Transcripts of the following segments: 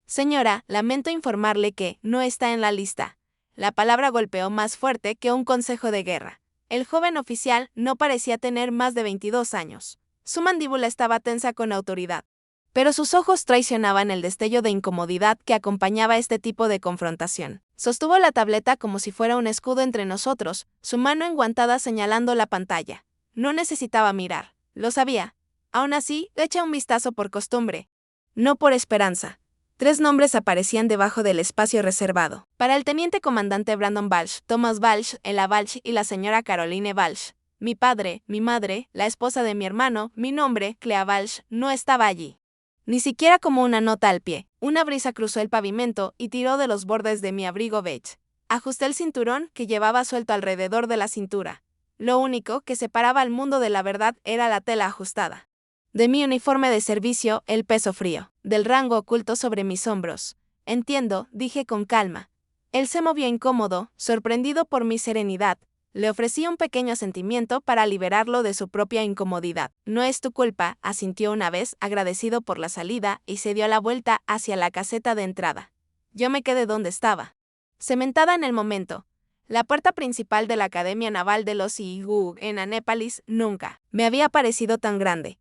Señora, lamento informarle que no está en la lista. La palabra golpeó más fuerte que un consejo de guerra. El joven oficial no parecía tener más de 22 años. Su mandíbula estaba tensa con autoridad, pero sus ojos traicionaban el destello de incomodidad que acompañaba este tipo de confrontación. Sostuvo la tableta como si fuera un escudo entre nosotros, su mano enguantada señalando la pantalla. No necesitaba mirar, lo sabía. Aún así, echa un vistazo por costumbre, no por esperanza. 3 nombres aparecían debajo del espacio reservado. Para el teniente comandante Brandon Balch, Thomas Balch, Ella Balch y la señora Caroline Balch. Mi padre, mi madre, la esposa de mi hermano, mi nombre, Clea Balch, no estaba allí. Ni siquiera como una nota al pie. Una brisa cruzó el pavimento y tiró de los bordes de mi abrigo beige. Ajusté el cinturón que llevaba suelto alrededor de la cintura. Lo único que separaba al mundo de la verdad era la tela ajustada. De mi uniforme de servicio, el peso frío, del rango oculto sobre mis hombros. Entiendo, dije con calma. Él se movió incómodo, sorprendido por mi serenidad. Le ofrecí un pequeño asentimiento para liberarlo de su propia incomodidad. No es tu culpa, asintió una vez, agradecido por la salida, y se dio la vuelta hacia la caseta de entrada. Yo me quedé donde estaba, cementada en el momento. La puerta principal de la Academia Naval de los IIU en Annapolis nunca me había parecido tan grande.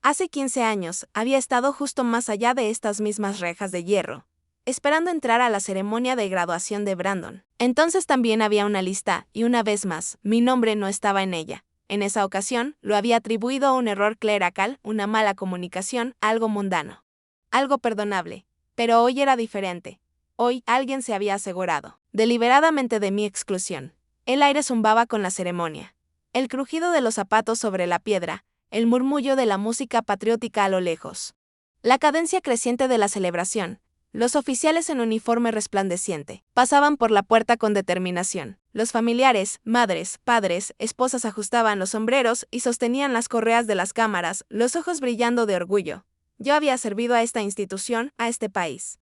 Hace 15 años, había estado justo más allá de estas mismas rejas de hierro, esperando entrar a la ceremonia de graduación de Brandon. Entonces también había una lista, y una vez más, mi nombre no estaba en ella. En esa ocasión, lo había atribuido a un error clerical, una mala comunicación, algo mundano. Algo perdonable. Pero hoy era diferente. Hoy, alguien se había asegurado, deliberadamente, de mi exclusión. El aire zumbaba con la ceremonia. El crujido de los zapatos sobre la piedra, el murmullo de la música patriótica a lo lejos. La cadencia creciente de la celebración. Los oficiales en uniforme resplandeciente pasaban por la puerta con determinación. Los familiares, madres, padres, esposas ajustaban los sombreros y sostenían las correas de las cámaras, los ojos brillando de orgullo. Yo había servido a esta institución, a este país,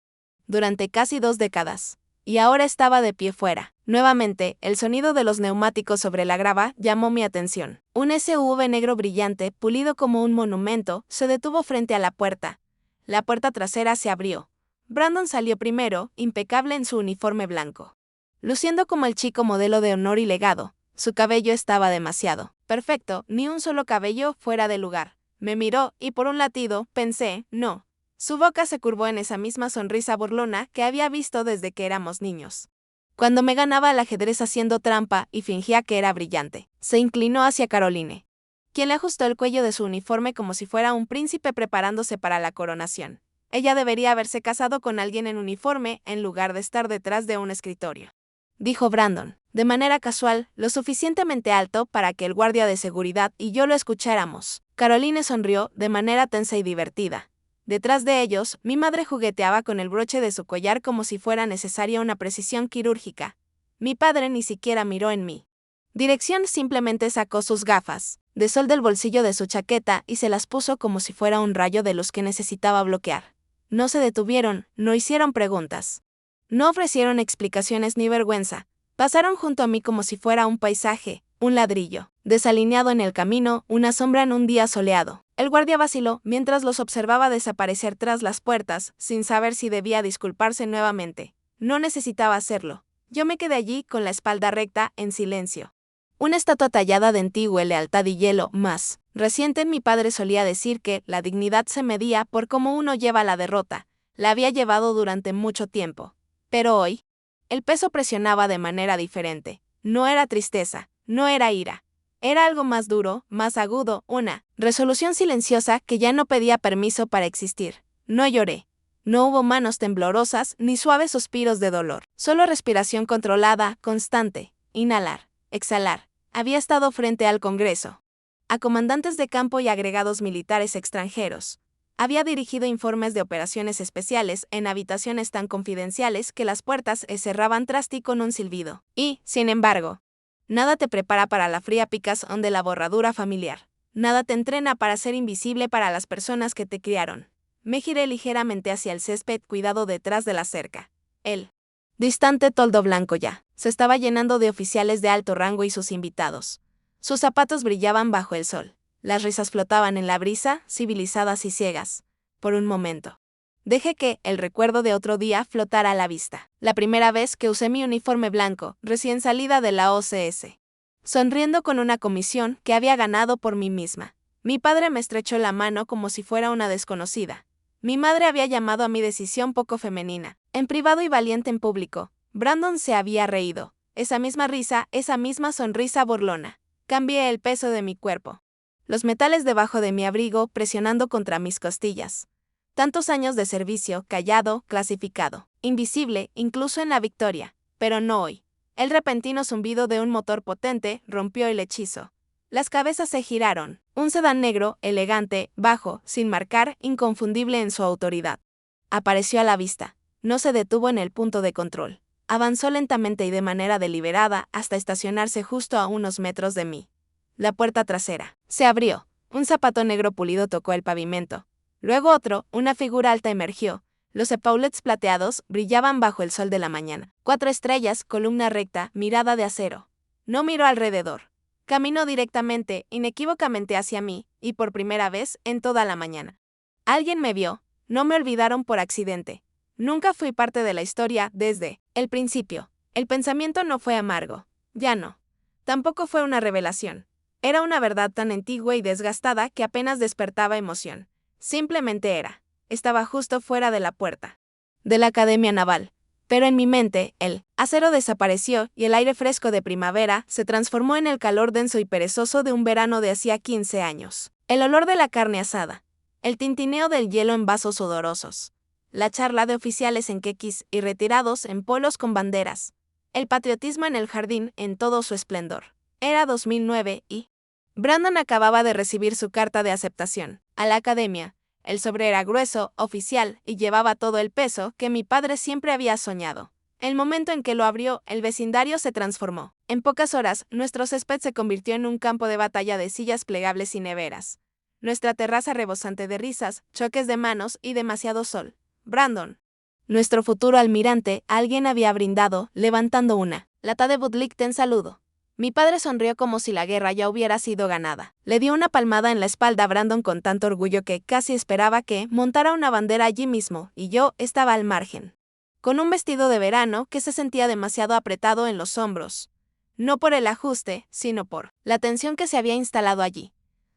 durante casi 2 décadas. Y ahora estaba de pie fuera. Nuevamente, el sonido de los neumáticos sobre la grava llamó mi atención. Un SUV negro brillante, pulido como un monumento, se detuvo frente a la puerta. La puerta trasera se abrió. Brandon salió primero, impecable en su uniforme blanco, luciendo como el chico modelo de honor y legado. Su cabello estaba demasiado perfecto, ni un solo cabello fuera de lugar. Me miró y por un latido pensé, no. Su boca se curvó en esa misma sonrisa burlona que había visto desde que éramos niños, cuando me ganaba al ajedrez haciendo trampa y fingía que era brillante. Se inclinó hacia Caroline, quien le ajustó el cuello de su uniforme como si fuera un príncipe preparándose para la coronación. Ella debería haberse casado con alguien en uniforme en lugar de estar detrás de un escritorio, dijo Brandon, de manera casual, lo suficientemente alto para que el guardia de seguridad y yo lo escucháramos. Caroline sonrió de manera tensa y divertida. Detrás de ellos, mi madre jugueteaba con el broche de su collar como si fuera necesaria una precisión quirúrgica. Mi padre ni siquiera miró en mi dirección, simplemente sacó sus gafas de sol del bolsillo de su chaqueta y se las puso como si fuera un rayo de luz que necesitaba bloquear. No se detuvieron, no hicieron preguntas. No ofrecieron explicaciones ni vergüenza. Pasaron junto a mí como si fuera un paisaje, un ladrillo desalineado en el camino, una sombra en un día soleado. El guardia vaciló mientras los observaba desaparecer tras las puertas, sin saber si debía disculparse nuevamente. No necesitaba hacerlo. Yo me quedé allí con la espalda recta, en silencio. Una estatua tallada de antigua lealtad y hielo, más reciente. Mi padre solía decir que la dignidad se medía por cómo uno lleva la derrota. La había llevado durante mucho tiempo. Pero hoy, el peso presionaba de manera diferente. No era tristeza, no era ira. Era algo más duro, más agudo, una resolución silenciosa que ya no pedía permiso para existir. No lloré. No hubo manos temblorosas ni suaves suspiros de dolor. Solo respiración controlada, constante. Inhalar, exhalar. Había estado frente al Congreso, a comandantes de campo y agregados militares extranjeros. Había dirigido informes de operaciones especiales en habitaciones tan confidenciales que las puertas se cerraban tras ti con un silbido. Y, sin embargo, nada te prepara para la fría picazón de la borradura familiar. Nada te entrena para ser invisible para las personas que te criaron. Me giré ligeramente hacia el césped cuidado detrás de la cerca. El distante toldo blanco ya se estaba llenando de oficiales de alto rango y sus invitados. Sus zapatos brillaban bajo el sol. Las risas flotaban en la brisa, civilizadas y ciegas. Por un momento, Dejé que el recuerdo de otro día flotara a la vista. La primera vez que usé mi uniforme blanco, recién salida de la OCS. Sonriendo con una comisión que había ganado por mí misma. Mi padre me estrechó la mano como si fuera una desconocida. Mi madre había llamado a mi decisión poco femenina. En privado y valiente en público, Brandon se había reído. Esa misma risa, esa misma sonrisa burlona. Cambié el peso de mi cuerpo. Los metales debajo de mi abrigo presionando contra mis costillas. Tantos años de servicio, callado, clasificado, invisible, incluso en la victoria, pero no hoy. El repentino zumbido de un motor potente rompió el hechizo. Las cabezas se giraron. Un sedán negro, elegante, bajo, sin marcar, inconfundible en su autoridad. Apareció a la vista. No se detuvo en el punto de control. Avanzó lentamente y de manera deliberada hasta estacionarse justo a unos metros de mí. La puerta trasera se abrió. Un zapato negro pulido tocó el pavimento. Luego otro, una figura alta emergió. Los epaulets plateados brillaban bajo el sol de la mañana. 4 estrellas, columna recta, mirada de acero. No miró alrededor. Caminó directamente, inequívocamente hacia mí, y por primera vez en toda la mañana. Alguien me vio, no me olvidaron por accidente. Nunca fui parte de la historia desde el principio. El pensamiento no fue amargo. Ya no. Tampoco fue una revelación. Era una verdad tan antigua y desgastada que apenas despertaba emoción. Simplemente era. Estaba justo fuera de la puerta de la Academia Naval. Pero en mi mente, el acero desapareció y el aire fresco de primavera se transformó en el calor denso y perezoso de un verano de hacía 15 años. El olor de la carne asada. El tintineo del hielo en vasos sudorosos. La charla de oficiales en quequis y retirados en polos con banderas. El patriotismo en el jardín en todo su esplendor. Era 2009 y Brandon acababa de recibir su carta de aceptación a la academia. El sobre era grueso, oficial, y llevaba todo el peso que mi padre siempre había soñado. El momento en que lo abrió, el vecindario se transformó. En pocas horas, nuestro césped se convirtió en un campo de batalla de sillas plegables y neveras. Nuestra terraza rebosante de risas, choques de manos y demasiado sol. Brandon. Nuestro futuro almirante, alguien había brindado, levantando una lata de Bud Light en saludo. Mi padre sonrió como si la guerra ya hubiera sido ganada. Le dio una palmada en la espalda a Brandon con tanto orgullo que casi esperaba que montara una bandera allí mismo, y yo estaba al margen. Con un vestido de verano que se sentía demasiado apretado en los hombros. No por el ajuste, sino por la tensión que se había instalado allí.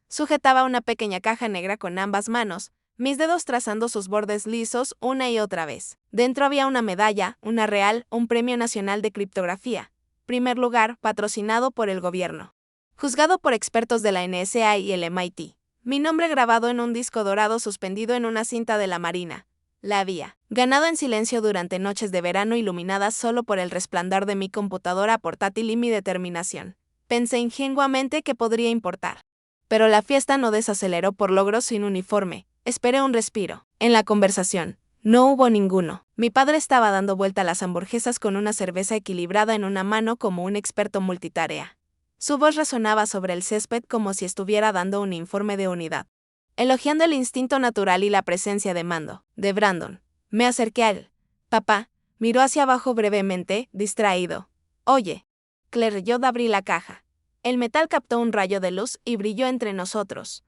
Sujetaba una pequeña caja negra con ambas manos, mis dedos trazando sus bordes lisos una y otra vez. Dentro había una medalla, una real, un premio nacional de criptografía. Primer lugar, patrocinado por el gobierno. Juzgado por expertos de la NSA y el MIT. Mi nombre grabado en un disco dorado suspendido en una cinta de la Marina. La había ganado en silencio durante noches de verano iluminadas solo por el resplandor de mi computadora portátil y mi determinación. Pensé ingenuamente que podría importar. Pero la fiesta no desaceleró por logros sin uniforme. Esperé un respiro. En la conversación. No hubo ninguno. Mi padre estaba dando vuelta a las hamburguesas con una cerveza equilibrada en una mano como un experto multitarea. Su voz resonaba sobre el césped como si estuviera dando un informe de unidad. Elogiando el instinto natural y la presencia de mando de Brandon. Me acerqué a él. Papá, miró hacia abajo brevemente, distraído. Oye. Claire y yo abrí la caja. El metal captó un rayo de luz y brilló entre nosotros.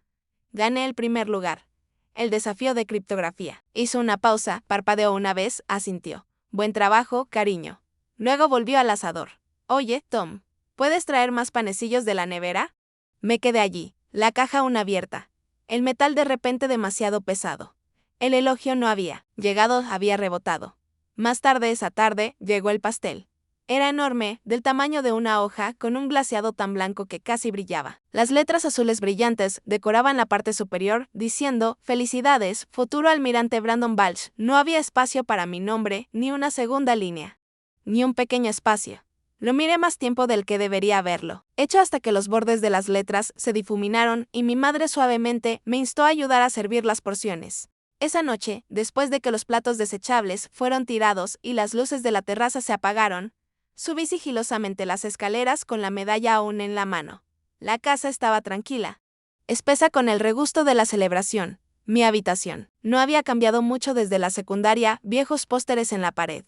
Gané el primer lugar. El desafío de criptografía. Hizo una pausa, parpadeó una vez, asintió. Buen trabajo, cariño. Luego volvió al asador. Oye, Tom, ¿puedes traer más panecillos de la nevera? Me quedé allí, la caja aún abierta. El metal de repente demasiado pesado. El elogio no había llegado, había rebotado. Más tarde esa tarde, llegó el pastel. Era enorme, del tamaño de una hoja, con un glaseado tan blanco que casi brillaba. Las letras azules brillantes decoraban la parte superior, diciendo, «Felicidades, futuro almirante Brandon Balch». No había espacio para mi nombre, ni una segunda línea. Ni un pequeño espacio. Lo miré más tiempo del que debería haberlo. Hecho hasta que los bordes de las letras se difuminaron y mi madre suavemente me instó a ayudar a servir las porciones. Esa noche, después de que los platos desechables fueron tirados y las luces de la terraza se apagaron, subí sigilosamente las escaleras con la medalla aún en la mano. La casa estaba tranquila, espesa con el regusto de la celebración. Mi habitación no había cambiado mucho desde la secundaria, viejos pósteres en la pared.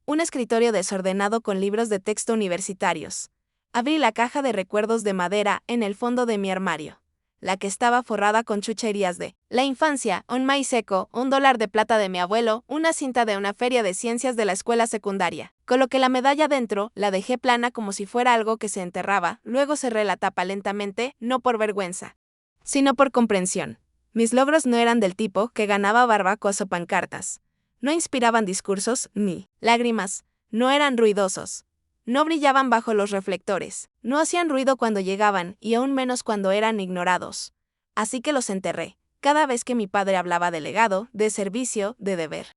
Un escritorio desordenado con libros de texto universitarios. Abrí la caja de recuerdos de madera en el fondo de mi armario. la que estaba forrada con chucherías de la infancia, un maíz seco, $1 de plata de mi abuelo, una cinta de una feria de ciencias de la escuela secundaria. Coloqué la medalla dentro, la dejé plana como si fuera algo que se enterraba, luego cerré la tapa lentamente, no por vergüenza, sino por comprensión. Mis logros no eran del tipo que ganaba barbacoas o pancartas. No inspiraban discursos, ni lágrimas, no eran ruidosos. No brillaban bajo los reflectores, no hacían ruido cuando llegaban y aún menos cuando eran ignorados. Así que los enterré, cada vez que mi padre hablaba de legado, de servicio, de deber.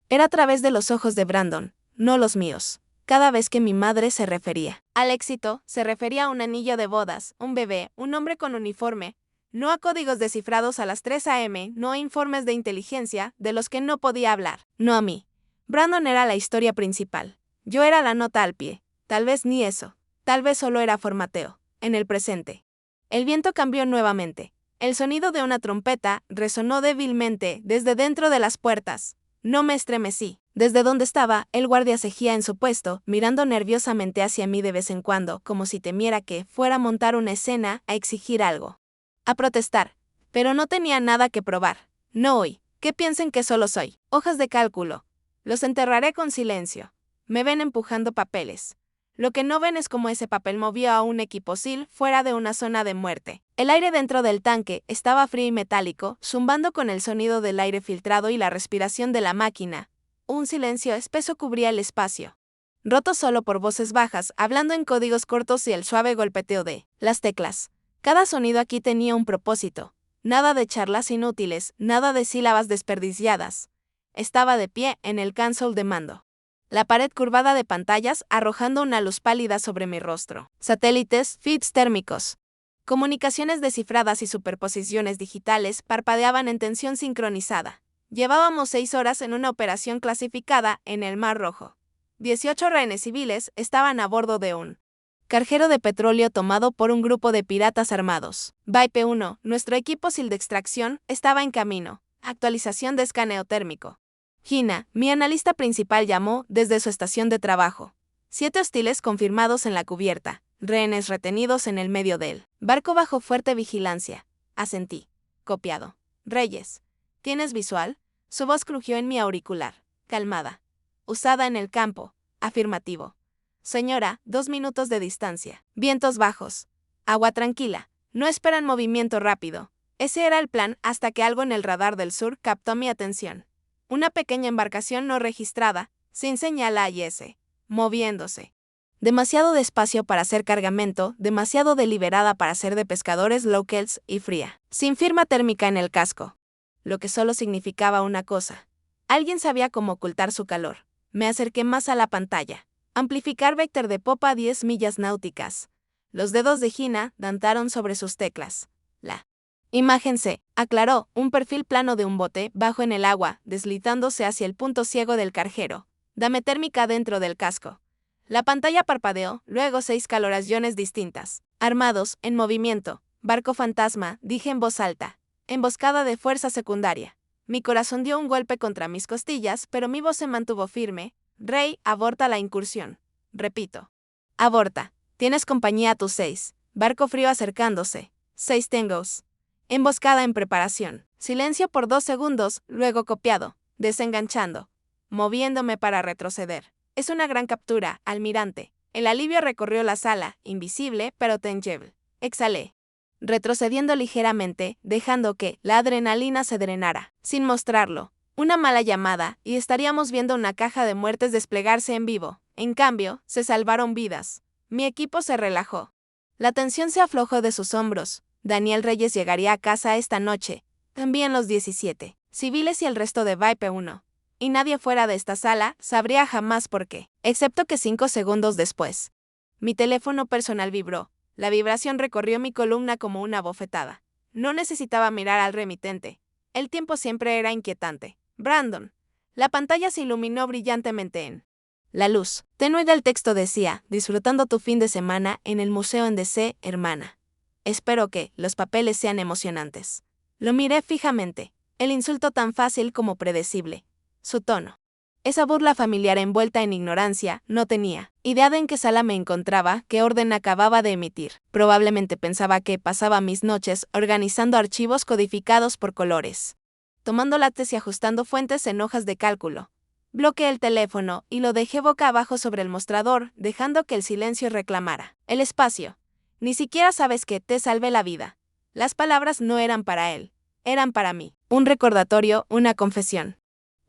Era a través de los ojos de Brandon, no los míos. Cada vez que mi madre se refería al éxito, se refería a un anillo de bodas, un bebé, un hombre con uniforme, no a códigos descifrados a las 3 a.m., no a informes de inteligencia de los que no podía hablar, no a mí. Brandon era la historia principal. Yo era la nota al pie. Tal vez ni eso. Tal vez solo era formateo. En el presente. El viento cambió nuevamente. El sonido de una trompeta resonó débilmente desde dentro de las puertas. No me estremecí. Desde donde estaba, el guardia cejía en su puesto, mirando nerviosamente hacia mí de vez en cuando, como si temiera que fuera a montar una escena, a exigir algo. A protestar. Pero no tenía nada que probar. No hoy. Que piensen que solo soy hojas de cálculo. Los enterraré con silencio. Me ven empujando papeles. Lo que no ven es cómo ese papel movió a un equipo SEAL fuera de una zona de muerte. El aire dentro del tanque estaba frío y metálico, zumbando con el sonido del aire filtrado y la respiración de la máquina. Un silencio espeso cubría el espacio, roto solo por voces bajas, hablando en códigos cortos y el suave golpeteo de las teclas. Cada sonido aquí tenía un propósito. Nada de charlas inútiles, nada de sílabas desperdiciadas. Estaba de pie en el console de mando. La pared curvada de pantallas arrojando una luz pálida sobre mi rostro. Satélites, feeds térmicos. Comunicaciones descifradas y superposiciones digitales parpadeaban en tensión sincronizada. Llevábamos 6 horas en una operación clasificada en el Mar Rojo. 18 rehenes civiles estaban a bordo de un carguero de petróleo tomado por un grupo de piratas armados. Vipe 1, nuestro equipo SEAL de extracción, estaba en camino. Actualización de escaneo térmico. Gina, mi analista principal, llamó desde su estación de trabajo. 7 hostiles confirmados en la cubierta, rehenes retenidos en el medio del barco bajo fuerte vigilancia. Asentí. Copiado. Reyes. ¿Tienes visual? Su voz crujió en mi auricular. Calmada. Usada en el campo. Afirmativo. Señora, 2 minutos de distancia. Vientos bajos. Agua tranquila. No esperan movimiento rápido. Ese era el plan hasta que algo en el radar del sur captó mi atención. Una pequeña embarcación no registrada, sin señal AIS, moviéndose. Demasiado despacio para ser cargamento, demasiado deliberada para ser de pescadores locals y fría, sin firma térmica en el casco. Lo que solo significaba una cosa. Alguien sabía cómo ocultar su calor. Me acerqué más a la pantalla. Amplificar vector de popa a 10 millas náuticas. Los dedos de Gina danzaron sobre sus teclas. La imagen se aclaró, un perfil plano de un bote bajo en el agua, deslizándose hacia el punto ciego del carguero. Dame térmica dentro del casco. La pantalla parpadeó, luego 6 caloraciones distintas. Armados, en movimiento. Barco fantasma, dije en voz alta. Emboscada de fuerza secundaria. Mi corazón dio un golpe contra mis costillas, pero mi voz se mantuvo firme. Rey, aborta la incursión. Repito. Aborta. Tienes compañía a tus 6. Barco frío acercándose. 6 tengos. Emboscada en preparación. Silencio por 2 segundos, luego copiado. Desenganchando. Moviéndome para retroceder. Es una gran captura, almirante. El alivio recorrió la sala, invisible pero tangible. Exhalé. Retrocediendo ligeramente, dejando que la adrenalina se drenara, sin mostrarlo. Una mala llamada, y estaríamos viendo una caja de muertes desplegarse en vivo. En cambio, se salvaron vidas. Mi equipo se relajó. La tensión se aflojó de sus hombros. Daniel Reyes llegaría a casa esta noche. También los 17 civiles y el resto de Vipe 1. Y nadie fuera de esta sala sabría jamás por qué, excepto que 5 segundos después. Mi teléfono personal vibró. La vibración recorrió mi columna como una bofetada. No necesitaba mirar al remitente. El tiempo siempre era inquietante. Brandon. La pantalla se iluminó brillantemente en la luz tenue del texto decía, disfrutando tu fin de semana en el museo en DC, hermana. Espero que los papeles sean emocionantes. Lo miré fijamente. El insulto tan fácil como predecible. Su tono. Esa burla familiar envuelta en ignorancia no tenía idea de en qué sala me encontraba, qué orden acababa de emitir. Probablemente pensaba que pasaba mis noches organizando archivos codificados por colores, tomando látex y ajustando fuentes en hojas de cálculo. Bloqueé el teléfono y lo dejé boca abajo sobre el mostrador, dejando que el silencio reclamara el espacio. Ni siquiera sabes que te salvé la vida. Las palabras no eran para él, eran para mí. Un recordatorio, una confesión.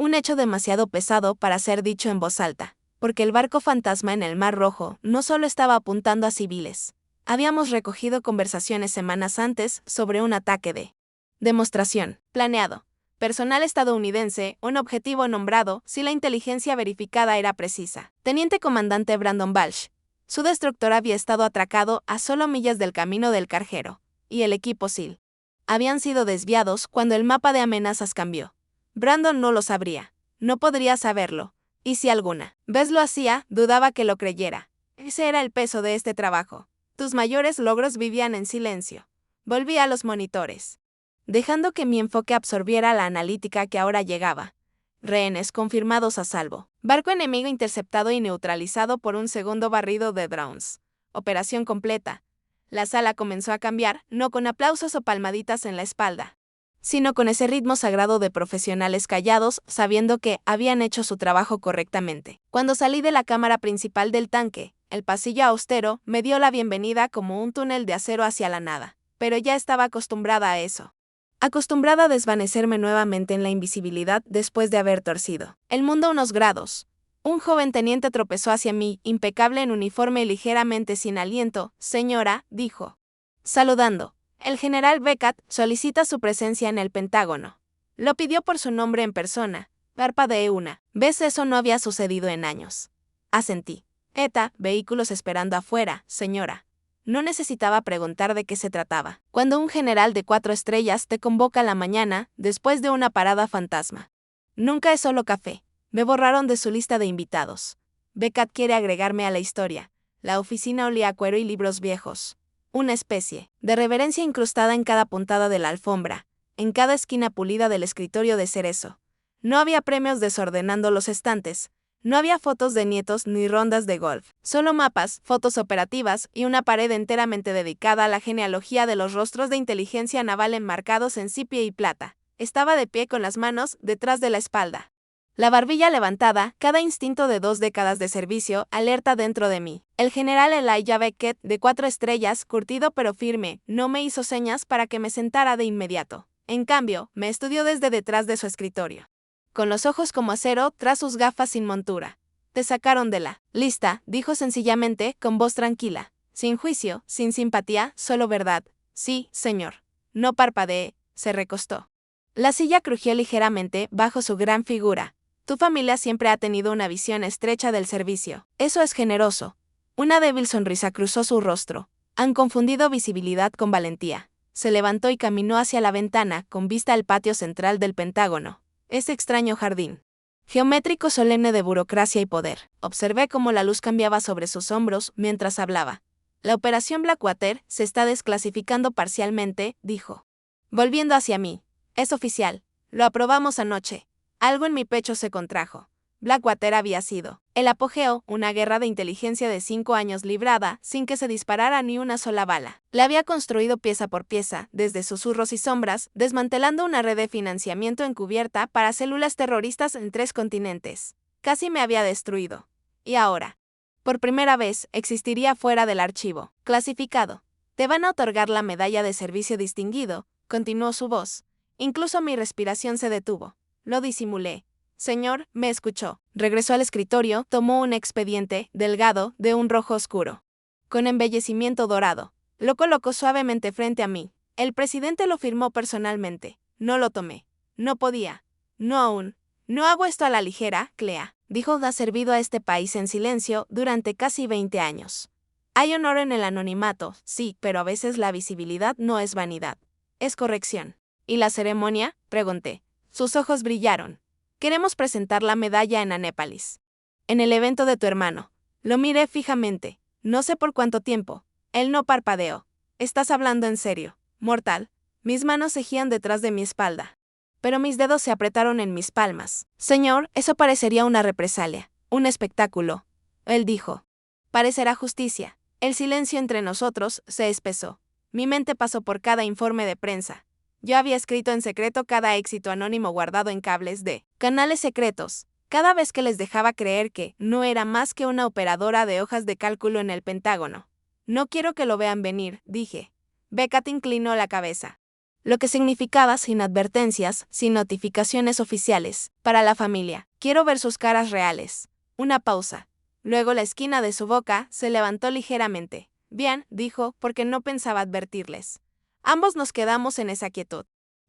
Un hecho demasiado pesado para ser dicho en voz alta, porque el barco fantasma en el Mar Rojo no solo estaba apuntando a civiles. Habíamos recogido conversaciones semanas antes sobre un ataque de demostración planeado. Personal estadounidense, un objetivo nombrado si la inteligencia verificada era precisa. Teniente comandante Brandon Balch. Su destructor había estado atracado a solo millas del camino del Carjero, y el equipo SEAL habían sido desviados cuando el mapa de amenazas cambió. Brandon no lo sabría, no podría saberlo, y si alguna vez lo hacía, dudaba que lo creyera. Ese era el peso de este trabajo. Tus mayores logros vivían en silencio. Volví a los monitores, dejando que mi enfoque absorbiera la analítica que ahora llegaba. Rehenes confirmados a salvo. Barco enemigo interceptado y neutralizado por un segundo barrido de drones. Operación completa. La sala comenzó a cambiar, no con aplausos o palmaditas en la espalda, sino con ese ritmo sagrado de profesionales callados, sabiendo que habían hecho su trabajo correctamente. Cuando salí de la cámara principal del tanque, el pasillo austero me dio la bienvenida como un túnel de acero hacia la nada, pero ya estaba acostumbrada a eso. Acostumbrada a desvanecerme nuevamente en la invisibilidad después de haber torcido el mundo unos grados. Un joven teniente tropezó hacia mí, impecable en uniforme y ligeramente sin aliento. Señora, dijo, saludando. El general Beckett solicita su presencia en el Pentágono. Lo pidió por su nombre en persona. Parpadeé una vez, eso no había sucedido en años. Asentí. Vehículos esperando afuera, señora. No necesitaba preguntar de qué se trataba. Cuando un general de 4 estrellas te convoca a la mañana, después de una parada fantasma. Nunca es solo café. Me borraron de su lista de invitados. Beckett quiere agregarme a la historia. La oficina olía a cuero y libros viejos. Una especie de reverencia incrustada en cada puntada de la alfombra, en cada esquina pulida del escritorio de cerezo. No había premios desordenando los estantes. No había fotos de nietos ni rondas de golf. Solo mapas, fotos operativas y una pared enteramente dedicada a la genealogía de los rostros de inteligencia naval enmarcados en sepia y plata. Estaba de pie con las manos detrás de la espalda, la barbilla levantada, cada instinto de 2 décadas de servicio alerta dentro de mí. El general Elijah Beckett, de 4 estrellas, curtido pero firme, no me hizo señas para que me sentara de inmediato. En cambio, me estudió desde detrás de su escritorio, con los ojos como acero tras sus gafas sin montura. Te sacaron de la lista, dijo sencillamente, con voz tranquila, sin juicio, sin simpatía, solo verdad. Sí, señor. No parpadeé, se recostó. La silla crujió ligeramente bajo su gran figura. Tu familia siempre ha tenido una visión estrecha del servicio. Eso es generoso. Una débil sonrisa cruzó su rostro. Han confundido visibilidad con valentía. Se levantó y caminó hacia la ventana, con vista al patio central del Pentágono. Ese extraño jardín geométrico solemne de burocracia y poder. Observé cómo la luz cambiaba sobre sus hombros mientras hablaba. La operación Blackwater se está desclasificando parcialmente, dijo. Volviendo hacia mí. Es oficial. Lo aprobamos anoche. Algo en mi pecho se contrajo. Blackwater había sido el apogeo, una guerra de inteligencia de 5 años librada, sin que se disparara ni una sola bala. La había construido pieza por pieza, desde susurros y sombras, desmantelando una red de financiamiento encubierta para células terroristas en 3 continentes. Casi me había destruido. Y ahora, por primera vez, existiría fuera del archivo clasificado. Te van a otorgar la medalla de servicio distinguido, continuó su voz. Incluso mi respiración se detuvo. Lo disimulé. Señor, me escuchó. Regresó al escritorio, tomó un expediente, delgado, de un rojo oscuro, con embellecimiento dorado. Lo colocó suavemente frente a mí. El presidente lo firmó personalmente. No lo tomé. No podía. No aún. No hago esto a la ligera, Clea. Dijo, ha servido a este país en silencio durante casi 20 años. Hay honor en el anonimato, sí, pero a veces la visibilidad no es vanidad. Es corrección. ¿Y la ceremonia?, pregunté. Sus ojos brillaron. Queremos presentar la medalla en Annapolis. En el evento de tu hermano. Lo miré fijamente. No sé por cuánto tiempo. Él no parpadeó. ¿Estás hablando en serio, mortal? Mis manos cegían detrás de mi espalda. pero mis dedos se apretaron en mis palmas. Señor, eso parecería una represalia, un espectáculo. Él dijo. Parecerá justicia. El silencio entre nosotros se espesó. Mi mente pasó por cada informe de prensa. Yo había escrito en secreto cada éxito anónimo guardado en cables de canales secretos, cada vez que les dejaba creer que no era más que una operadora de hojas de cálculo en el Pentágono. No quiero que lo vean venir, dije. Beckett inclinó la cabeza. Lo que significaba sin advertencias, sin notificaciones oficiales, para la familia. Quiero ver sus caras reales. Una pausa. Luego la esquina de su boca se levantó ligeramente. Bien, dijo, porque no pensaba advertirles. Ambos nos quedamos en esa quietud.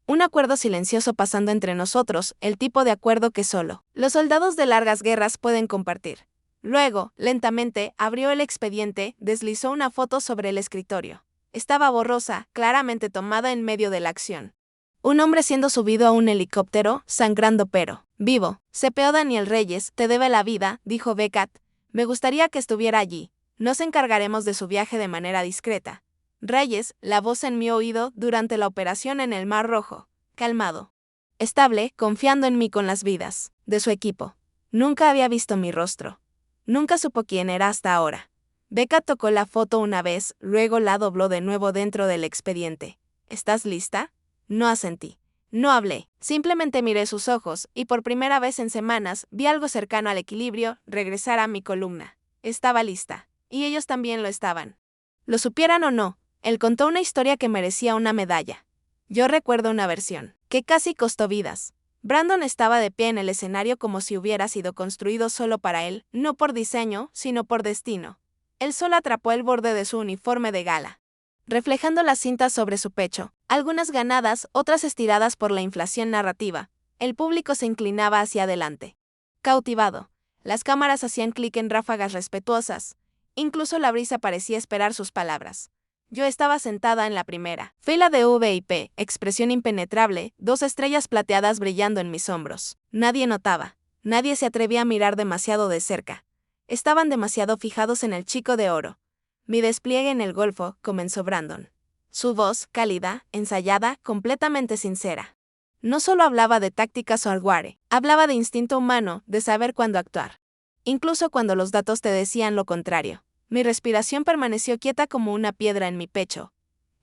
Un acuerdo silencioso pasando entre nosotros, el tipo de acuerdo que solo los soldados de largas guerras pueden compartir. Luego, lentamente, abrió el expediente, deslizó una foto sobre el escritorio. Estaba borrosa, claramente tomada en medio de la acción. Un hombre siendo subido a un helicóptero, sangrando pero vivo. CPO Daniel Reyes, te debe la vida, dijo Beckett. Me gustaría que estuviera allí. Nos encargaremos de su viaje de manera discreta. Reyes, la voz en mi oído durante la operación en el Mar Rojo. Calmado. Estable, confiando en mí con las vidas de su equipo. Nunca había visto mi rostro. Nunca supo quién era hasta ahora. Beckett tocó la foto una vez, luego la dobló de nuevo dentro del expediente. ¿Estás lista? No asentí. No hablé. Simplemente miré sus ojos, y por primera vez en semanas vi algo cercano al equilibrio regresar a mi columna. Estaba lista. Y ellos también lo estaban. Lo supieran o no, él contó una historia que merecía una medalla. Yo recuerdo una versión, que casi costó vidas. Brandon estaba de pie en el escenario como si hubiera sido construido solo para él, no por diseño, sino por destino. El sol atrapó el borde de su uniforme de gala, reflejando las cintas sobre su pecho, algunas ganadas, otras estiradas por la inflación narrativa. El público se inclinaba hacia adelante. Cautivado. Las cámaras hacían clic en ráfagas respetuosas. Incluso la brisa parecía esperar sus palabras. Yo estaba sentada en la primera fila de VIP, expresión impenetrable, 2 estrellas plateadas brillando en mis hombros. Nadie notaba. Nadie se atrevía a mirar demasiado de cerca. Estaban demasiado fijados en el chico de oro. Mi despliegue en el golfo, comenzó Brandon. Su voz, cálida, ensayada, completamente sincera. No solo hablaba de tácticas o hardware, hablaba de instinto humano, de saber cuándo actuar. Incluso cuando los datos te decían lo contrario. Mi respiración permaneció quieta como una piedra en mi pecho.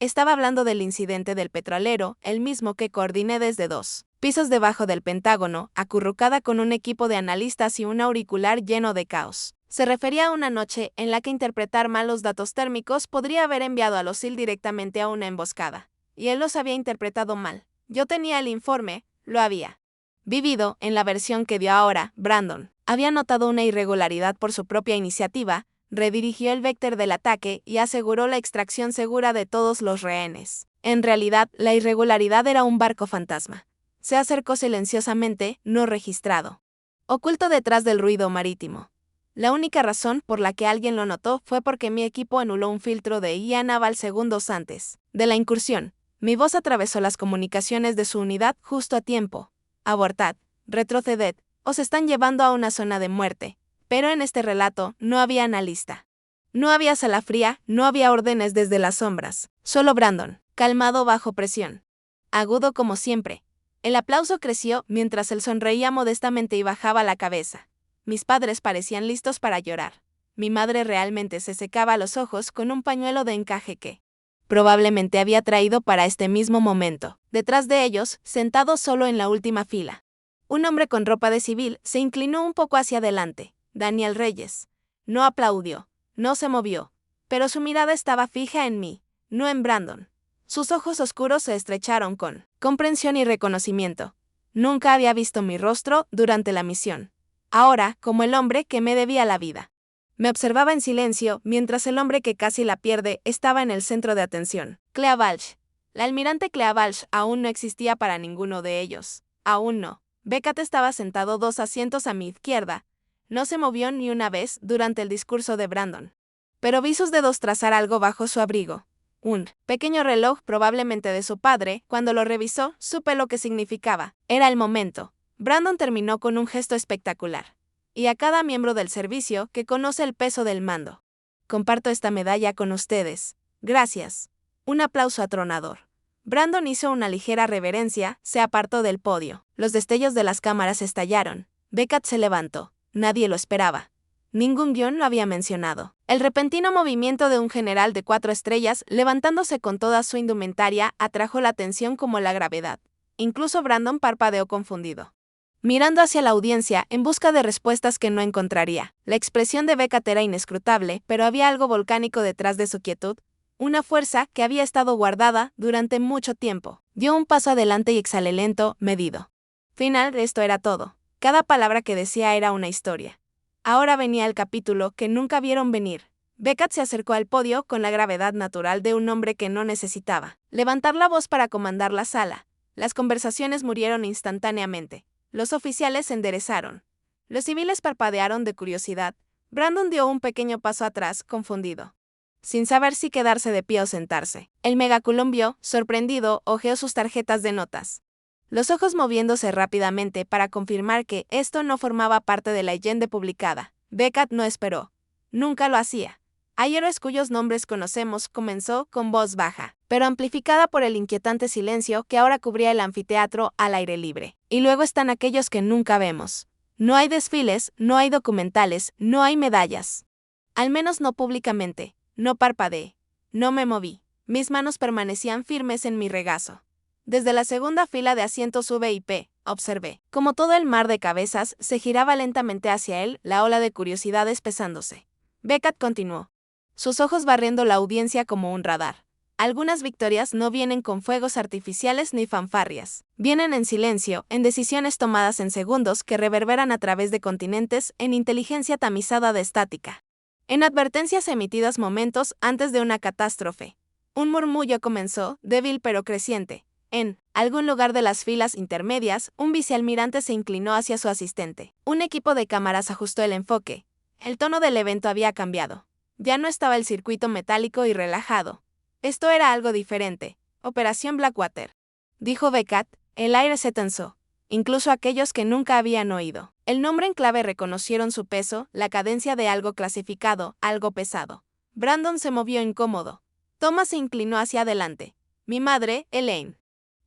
Estaba hablando del incidente del petrolero, el mismo que coordiné desde 2 pisos debajo del Pentágono, acurrucada con un equipo de analistas y un auricular lleno de caos. Se refería a una noche en la que interpretar mal los datos térmicos podría haber enviado a los SEAL directamente a una emboscada. Y él los había interpretado mal. Yo tenía el informe, lo había vivido en la versión que dio ahora. Brandon había notado una irregularidad por su propia iniciativa, redirigió el vector del ataque y aseguró la extracción segura de todos los rehenes. En realidad, la irregularidad era un barco fantasma. Se acercó silenciosamente, no registrado, oculto detrás del ruido marítimo. La única razón por la que alguien lo notó fue porque mi equipo anuló un filtro de IA naval segundos antes de la incursión. Mi voz atravesó las comunicaciones de su unidad justo a tiempo. Abortad, retroceded, os están llevando a una zona de muerte. Pero en este relato no había analista. No había sala fría, no había órdenes desde las sombras. Solo Brandon, calmado bajo presión. Agudo como siempre. El aplauso creció mientras él sonreía modestamente y bajaba la cabeza. Mis padres parecían listos para llorar. Mi madre realmente se secaba los ojos con un pañuelo de encaje que probablemente había traído para este mismo momento. Detrás de ellos, sentado solo en la última fila, un hombre con ropa de civil se inclinó un poco hacia adelante. Daniel Reyes. No aplaudió, no se movió, pero su mirada estaba fija en mí, no en Brandon. Sus ojos oscuros se estrecharon con comprensión y reconocimiento. Nunca había visto mi rostro durante la misión. Ahora, como el hombre que me debía la vida. Me observaba en silencio, mientras el hombre que casi la pierde estaba en el centro de atención. Clea Balch. La almirante Clea Balch aún no existía para ninguno de ellos. Aún no. Beckett estaba sentado 2 asientos a mi izquierda. No se movió ni una vez durante el discurso de Brandon. Pero vi sus dedos trazar algo bajo su abrigo. Un pequeño reloj, probablemente de su padre. Cuando lo revisó, supe lo que significaba. Era el momento. Brandon terminó con un gesto espectacular. Y a cada miembro del servicio que conoce el peso del mando. Comparto esta medalla con ustedes. Gracias. Un aplauso atronador. Brandon hizo una ligera reverencia, se apartó del podio. Los destellos de las cámaras estallaron. Beckett se levantó. Nadie lo esperaba. Ningún guión lo había mencionado. El repentino movimiento de un general de 4 estrellas, levantándose con toda su indumentaria, atrajo la atención como la gravedad. Incluso Brandon parpadeó confundido, mirando hacia la audiencia en busca de respuestas que no encontraría. La expresión de Beckett era inescrutable, pero había algo volcánico detrás de su quietud, una fuerza que había estado guardada durante mucho tiempo. Dio un paso adelante y exhaló lento, medido. Final, esto era todo. Cada palabra que decía era una historia. Ahora venía el capítulo que nunca vieron venir. Beckett se acercó al podio con la gravedad natural de un hombre que no necesitaba levantar la voz para comandar la sala. Las conversaciones murieron instantáneamente. Los oficiales se enderezaron. Los civiles parpadearon de curiosidad. Brandon dio un pequeño paso atrás, confundido, sin saber si quedarse de pie o sentarse. El megacolumbio, sorprendido, hojeó sus tarjetas de notas, los ojos moviéndose rápidamente para confirmar que esto no formaba parte de la leyenda publicada. Beckett no esperó. Nunca lo hacía. Hay héroes cuyos nombres conocemos, comenzó con voz baja, pero amplificada por el inquietante silencio que ahora cubría el anfiteatro al aire libre. Y luego están aquellos que nunca vemos. No hay desfiles, no hay documentales, no hay medallas. Al menos no públicamente. No parpadeé. No me moví. Mis manos permanecían firmes en mi regazo. Desde la segunda fila de asientos VIP, observé como todo el mar de cabezas se giraba lentamente hacia él, la ola de curiosidad espesándose. Beckett continuó, sus ojos barriendo la audiencia como un radar. Algunas victorias no vienen con fuegos artificiales ni fanfarrias. Vienen en silencio, en decisiones tomadas en segundos que reverberan a través de continentes, en inteligencia tamizada de estática, en advertencias emitidas momentos antes de una catástrofe. Un murmullo comenzó, débil pero creciente. En algún lugar de las filas intermedias, un vicealmirante se inclinó hacia su asistente. Un equipo de cámaras ajustó el enfoque. El tono del evento había cambiado. Ya no estaba el circuito metálico y relajado. Esto era algo diferente. Operación Blackwater, dijo Beckett. El aire se tensó. Incluso aquellos que nunca habían oído el nombre en clave reconocieron su peso, la cadencia de algo clasificado, algo pesado. Brandon se movió incómodo. Thomas se inclinó hacia adelante. Mi madre, Elaine,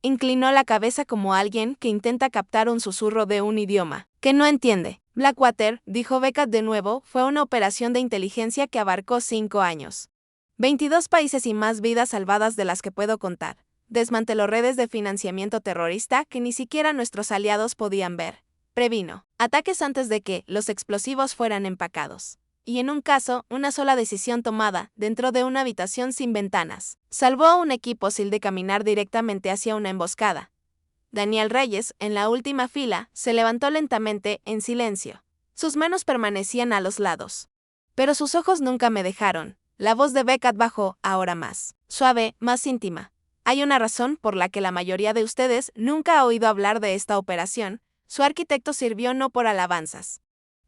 inclinó la cabeza como alguien que intenta captar un susurro de un idioma que no entiende. Blackwater, dijo Beckett de nuevo, fue una operación de inteligencia que abarcó 5 años. 22 países y más vidas salvadas de las que puedo contar. Desmanteló redes de financiamiento terrorista que ni siquiera nuestros aliados podían ver. Previno ataques antes de que los explosivos fueran empacados. Y en un caso, una sola decisión tomada, dentro de una habitación sin ventanas, salvó a un equipo sin de caminar directamente hacia una emboscada. Daniel Reyes, en la última fila, se levantó lentamente, en silencio. Sus manos permanecían a los lados. Pero sus ojos nunca me dejaron. La voz de Beckett bajó, ahora más suave, más íntima. Hay una razón por la que la mayoría de ustedes nunca ha oído hablar de esta operación. Su arquitecto sirvió no por alabanzas,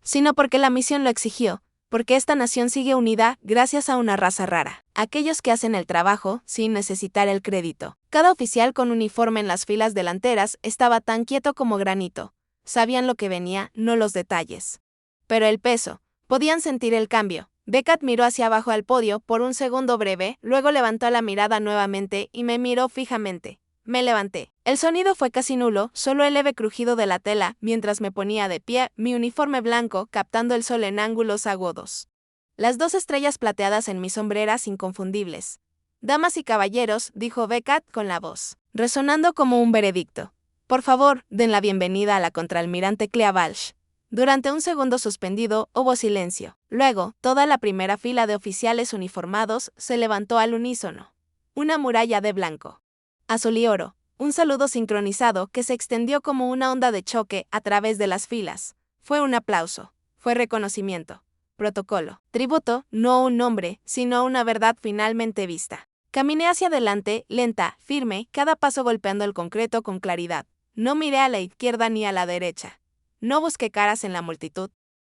sino porque la misión lo exigió. Porque esta nación sigue unida gracias a una raza rara, aquellos que hacen el trabajo sin necesitar el crédito. Cada oficial con uniforme en las filas delanteras estaba tan quieto como granito. Sabían lo que venía, no los detalles. Pero el peso, podían sentir el cambio. Beckett miró hacia abajo al podio por un segundo breve, luego levantó la mirada nuevamente y me miró fijamente. Me levanté. El sonido fue casi nulo, solo el leve crujido de la tela mientras me ponía de pie, mi uniforme blanco captando el sol en ángulos agudos. Las 2 estrellas plateadas en mis sombreras inconfundibles. Damas y caballeros, dijo Beckett con la voz, resonando como un veredicto. Por favor, den la bienvenida a la contraalmirante Clea Balch. Durante un segundo suspendido, hubo silencio. Luego, toda la primera fila de oficiales uniformados se levantó al unísono. Una muralla de blanco, azul y oro, un saludo sincronizado que se extendió como una onda de choque a través de las filas. Fue un aplauso, fue reconocimiento, protocolo, tributo, no un nombre, sino una verdad finalmente vista. Caminé hacia adelante, lenta, firme, cada paso golpeando el concreto con claridad. No miré a la izquierda ni a la derecha. No busqué caras en la multitud,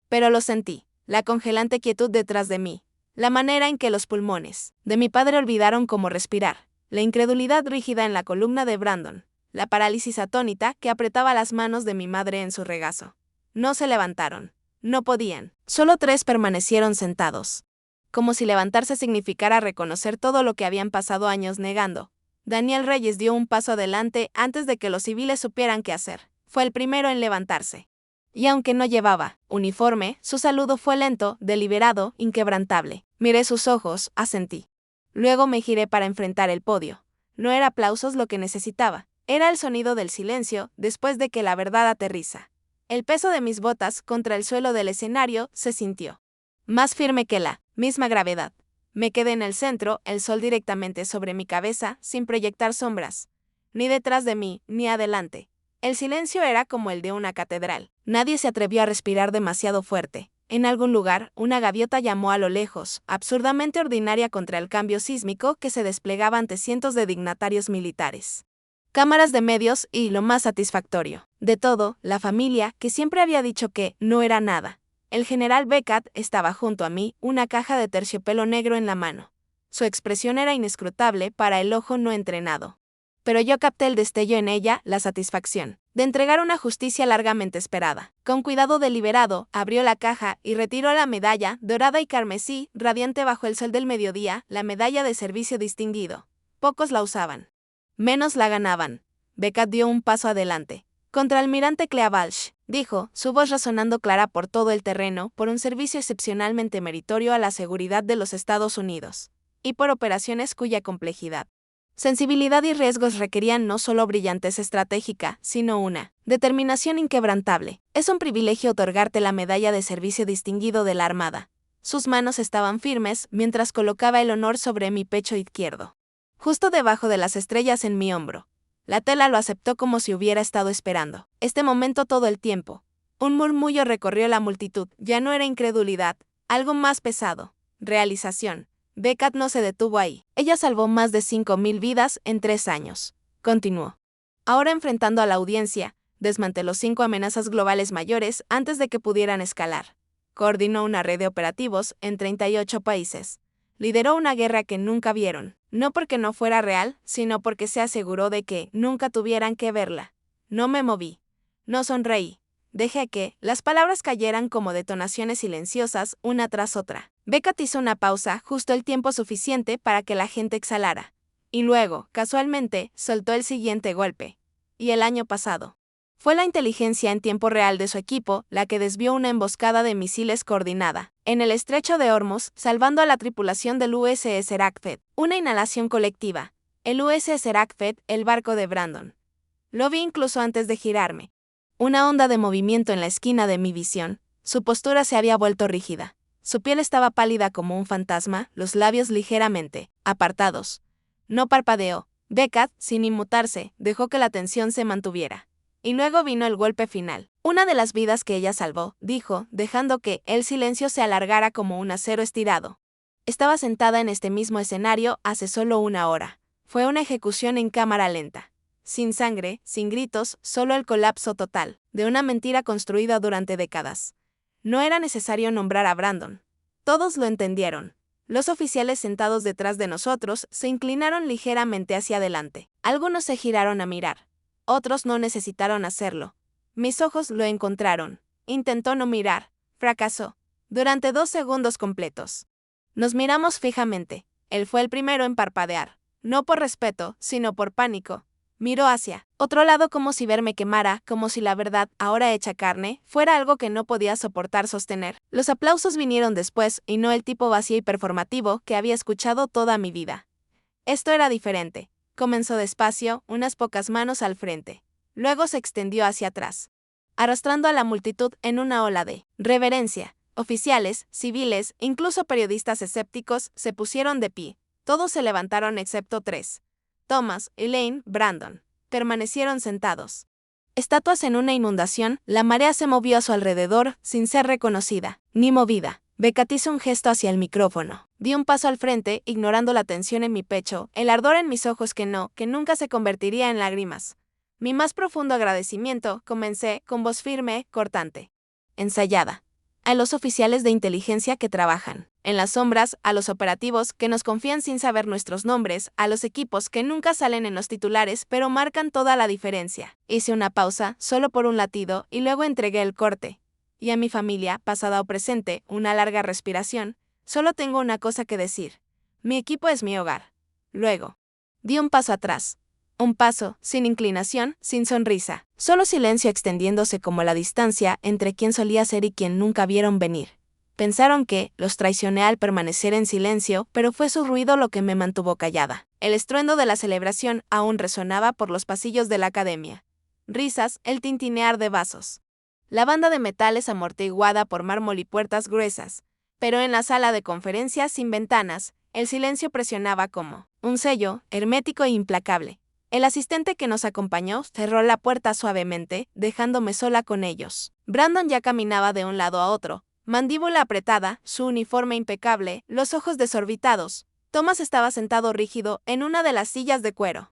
pero lo sentí, la congelante quietud detrás de mí, la manera en que los pulmones de mi padre olvidaron cómo respirar. La incredulidad rígida en la columna de Brandon, la parálisis atónita que apretaba las manos de mi madre en su regazo. No se levantaron. No podían. Solo 3 permanecieron sentados. Como si levantarse significara reconocer todo lo que habían pasado años negando. Daniel Reyes dio un paso adelante antes de que los civiles supieran qué hacer. Fue el primero en levantarse. Y aunque no llevaba uniforme, su saludo fue lento, deliberado, inquebrantable. Miré sus ojos, asentí. Luego me giré para enfrentar el podio. No era aplausos lo que necesitaba, era el sonido del silencio después de que la verdad aterriza. El peso de mis botas contra el suelo del escenario se sintió más firme que la misma gravedad. Me quedé en el centro, el sol directamente sobre mi cabeza, sin proyectar sombras. Ni detrás de mí, ni adelante. El silencio era como el de una catedral. Nadie se atrevió a respirar demasiado fuerte. En algún lugar, una gaviota llamó a lo lejos, absurdamente ordinaria contra el cambio sísmico que se desplegaba ante cientos de dignatarios militares. Cámaras de medios y, lo más satisfactorio de todo, la familia, que siempre había dicho que no era nada. El general Beckett estaba junto a mí, una caja de terciopelo negro en la mano. Su expresión era inescrutable para el ojo no entrenado. Pero yo capté el destello en ella, la satisfacción de entregar una justicia largamente esperada. Con cuidado deliberado, abrió la caja y retiró la medalla, dorada y carmesí, radiante bajo el sol del mediodía, la medalla de servicio distinguido. Pocos la usaban. Menos la ganaban. Beckett dio un paso adelante. Contraalmirante Cleavalch, dijo, su voz resonando clara por todo el terreno, por un servicio excepcionalmente meritorio a la seguridad de los Estados Unidos. Y por operaciones cuya complejidad, sensibilidad y riesgos requerían no solo brillantez estratégica, sino una determinación inquebrantable. Es un privilegio otorgarte la medalla de servicio distinguido de la Armada. Sus manos estaban firmes mientras colocaba el honor sobre mi pecho izquierdo, justo debajo de las estrellas en mi hombro. La tela lo aceptó como si hubiera estado esperando este momento todo el tiempo. Un murmullo recorrió la multitud. Ya no era incredulidad, algo más pesado. Realización. Beckett no se detuvo ahí. Ella salvó más de 5.000 vidas en 3 años. Continuó. Ahora enfrentando a la audiencia, desmanteló 5 amenazas globales mayores antes de que pudieran escalar. Coordinó una red de operativos en 38 países. Lideró una guerra que nunca vieron, no porque no fuera real, sino porque se aseguró de que nunca tuvieran que verla. No me moví. No sonreí. Dejé que las palabras cayeran como detonaciones silenciosas, una tras otra. Beckett hizo una pausa, justo el tiempo suficiente para que la gente exhalara. Y luego, casualmente, soltó el siguiente golpe. Y el año pasado. Fue la inteligencia en tiempo real de su equipo la que desvió una emboscada de misiles coordinada en el estrecho de Hormuz, salvando a la tripulación del USS Rackfed. Una inhalación colectiva. El USS Rackfed, el barco de Brandon. Lo vi incluso antes de girarme. Una onda de movimiento en la esquina de mi visión. Su postura se había vuelto rígida. Su piel estaba pálida como un fantasma, los labios ligeramente apartados. No parpadeó. Beckett, sin inmutarse, dejó que la tensión se mantuviera. Y luego vino el golpe final. Una de las vidas que ella salvó, dijo, dejando que el silencio se alargara como un acero estirado. Estaba sentada en este mismo escenario hace solo 1 hora. Fue una ejecución en cámara lenta. Sin sangre, sin gritos, solo el colapso total de una mentira construida durante décadas. No era necesario nombrar a Brandon. Todos lo entendieron. Los oficiales sentados detrás de nosotros se inclinaron ligeramente hacia adelante. Algunos se giraron a mirar. Otros no necesitaron hacerlo. Mis ojos lo encontraron. Intentó no mirar. Fracasó. Durante 2 segundos completos. Nos miramos fijamente. Él fue el primero en parpadear. No por respeto, sino por pánico. Miró hacia otro lado como si verme quemara, como si la verdad, ahora hecha carne, fuera algo que no podía soportar sostener. Los aplausos vinieron después, y no el tipo vacío y performativo que había escuchado toda mi vida. Esto era diferente. Comenzó despacio, unas pocas manos al frente. Luego se extendió hacia atrás, arrastrando a la multitud en una ola de reverencia. Oficiales, civiles, incluso periodistas escépticos, se pusieron de pie. Todos se levantaron excepto 3. Thomas, Elaine, Brandon. Permanecieron sentados. Estatuas en una inundación, la marea se movió a su alrededor, sin ser reconocida, ni movida. Beckett hizo un gesto hacia el micrófono. Di un paso al frente, ignorando la tensión en mi pecho, el ardor en mis ojos que nunca se convertiría en lágrimas. Mi más profundo agradecimiento, comencé, con voz firme, cortante. Ensayada. A los oficiales de inteligencia que trabajan en las sombras, a los operativos que nos confían sin saber nuestros nombres, a los equipos que nunca salen en los titulares pero marcan toda la diferencia. Hice una pausa, solo por un latido, y luego entregué el corte. Y a mi familia, pasada o presente, una larga respiración. Solo tengo una cosa que decir. Mi equipo es mi hogar. Luego Di un paso atrás. Un paso, sin inclinación, sin sonrisa. Solo silencio extendiéndose como la distancia entre quien solía ser y quien nunca vieron venir. Pensaron que los traicioné al permanecer en silencio, pero fue su ruido lo que me mantuvo callada. El estruendo de la celebración aún resonaba por los pasillos de la academia. Risas, el tintinear de vasos. La banda de metales amortiguada por mármol y puertas gruesas. Pero en la sala de conferencias sin ventanas, el silencio presionaba como un sello, hermético e implacable. El asistente que nos acompañó cerró la puerta suavemente, dejándome sola con ellos. Brandon ya caminaba de un lado a otro, mandíbula apretada, su uniforme impecable, los ojos desorbitados. Thomas estaba sentado rígido en una de las sillas de cuero,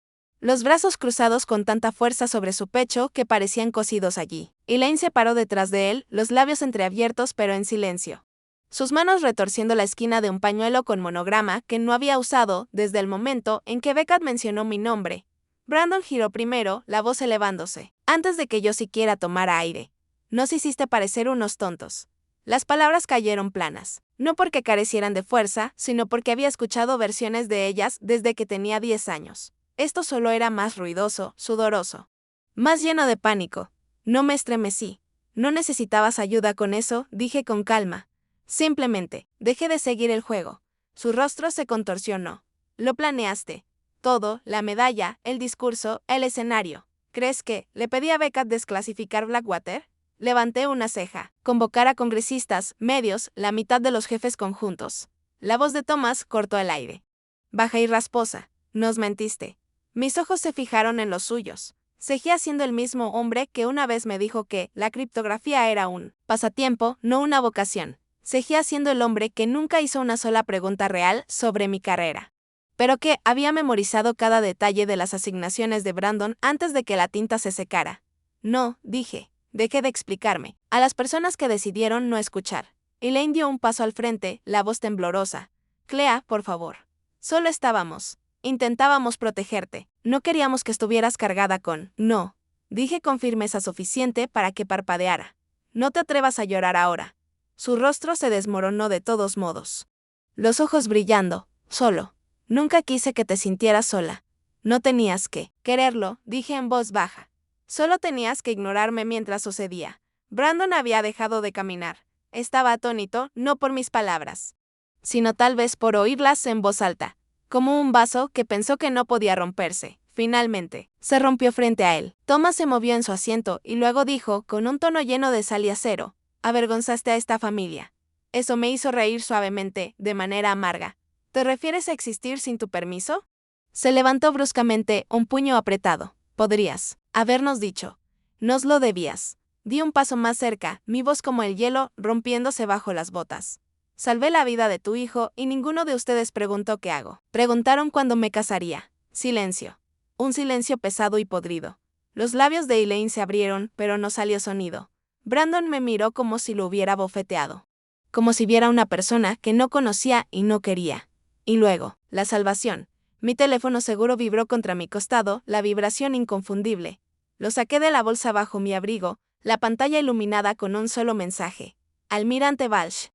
los brazos cruzados con tanta fuerza sobre su pecho que parecían cosidos allí. Elaine se paró detrás de él, los labios entreabiertos pero en silencio. Sus manos retorciendo la esquina de un pañuelo con monograma que no había usado desde el momento en que Beckett mencionó mi nombre. Brandon giró primero, la voz elevándose. Antes de que yo siquiera tomara aire. Nos hiciste parecer unos tontos. Las palabras cayeron planas. No porque carecieran de fuerza, sino porque había escuchado versiones de ellas desde que tenía 10 años. Esto solo era más ruidoso, sudoroso. Más lleno de pánico. No me estremecí. No necesitabas ayuda con eso, dije con calma. Simplemente, dejé de seguir el juego. Su rostro se contorsionó. Lo planeaste. Todo, la medalla, el discurso, el escenario. ¿Crees que le pedí a Beckett desclasificar Blackwater? Levanté una ceja. Convocar a congresistas, medios, la mitad de los jefes conjuntos. La voz de Thomas cortó el aire. Baja y rasposa. Nos mentiste. Mis ojos se fijaron en los suyos. Seguía siendo el mismo hombre que una vez me dijo que la criptografía era un pasatiempo, no una vocación. Seguía siendo el hombre que nunca hizo una sola pregunta real sobre mi carrera. Pero que había memorizado cada detalle de las asignaciones de Brandon antes de que la tinta se secara. No, dije. Dejé de explicarme. A las personas que decidieron no escuchar. Elaine dio un paso al frente, la voz temblorosa. Clea, por favor. Solo estábamos. Intentábamos protegerte. No queríamos que estuvieras cargada con... No. Dije con firmeza suficiente para que parpadeara. No te atrevas a llorar ahora. Su rostro se desmoronó de todos modos. Los ojos brillando. Solo. Nunca quise que te sintieras sola. No tenías que quererlo, dije en voz baja. Solo tenías que ignorarme mientras sucedía. Brandon había dejado de caminar. Estaba atónito, no por mis palabras, sino tal vez por oírlas en voz alta, como un vaso que pensó que no podía romperse. Finalmente, se rompió frente a él. Thomas se movió en su asiento y luego dijo, con un tono lleno de sal y acero, avergonzaste a esta familia. Eso me hizo reír suavemente, de manera amarga. ¿Te refieres a existir sin tu permiso? Se levantó bruscamente, un puño apretado. Podrías habernos dicho. Nos lo debías. Di un paso más cerca, mi voz como el hielo, rompiéndose bajo las botas. Salvé la vida de tu hijo y ninguno de ustedes preguntó qué hago. Preguntaron cuándo me casaría. Silencio. Un silencio pesado y podrido. Los labios de Elaine se abrieron, pero no salió sonido. Brandon me miró como si lo hubiera bofeteado. Como si viera una persona que no conocía y no quería. Y luego, la salvación. Mi teléfono seguro vibró contra mi costado, la vibración inconfundible. Lo saqué de la bolsa bajo mi abrigo, la pantalla iluminada con un solo mensaje. Almirante Walsh.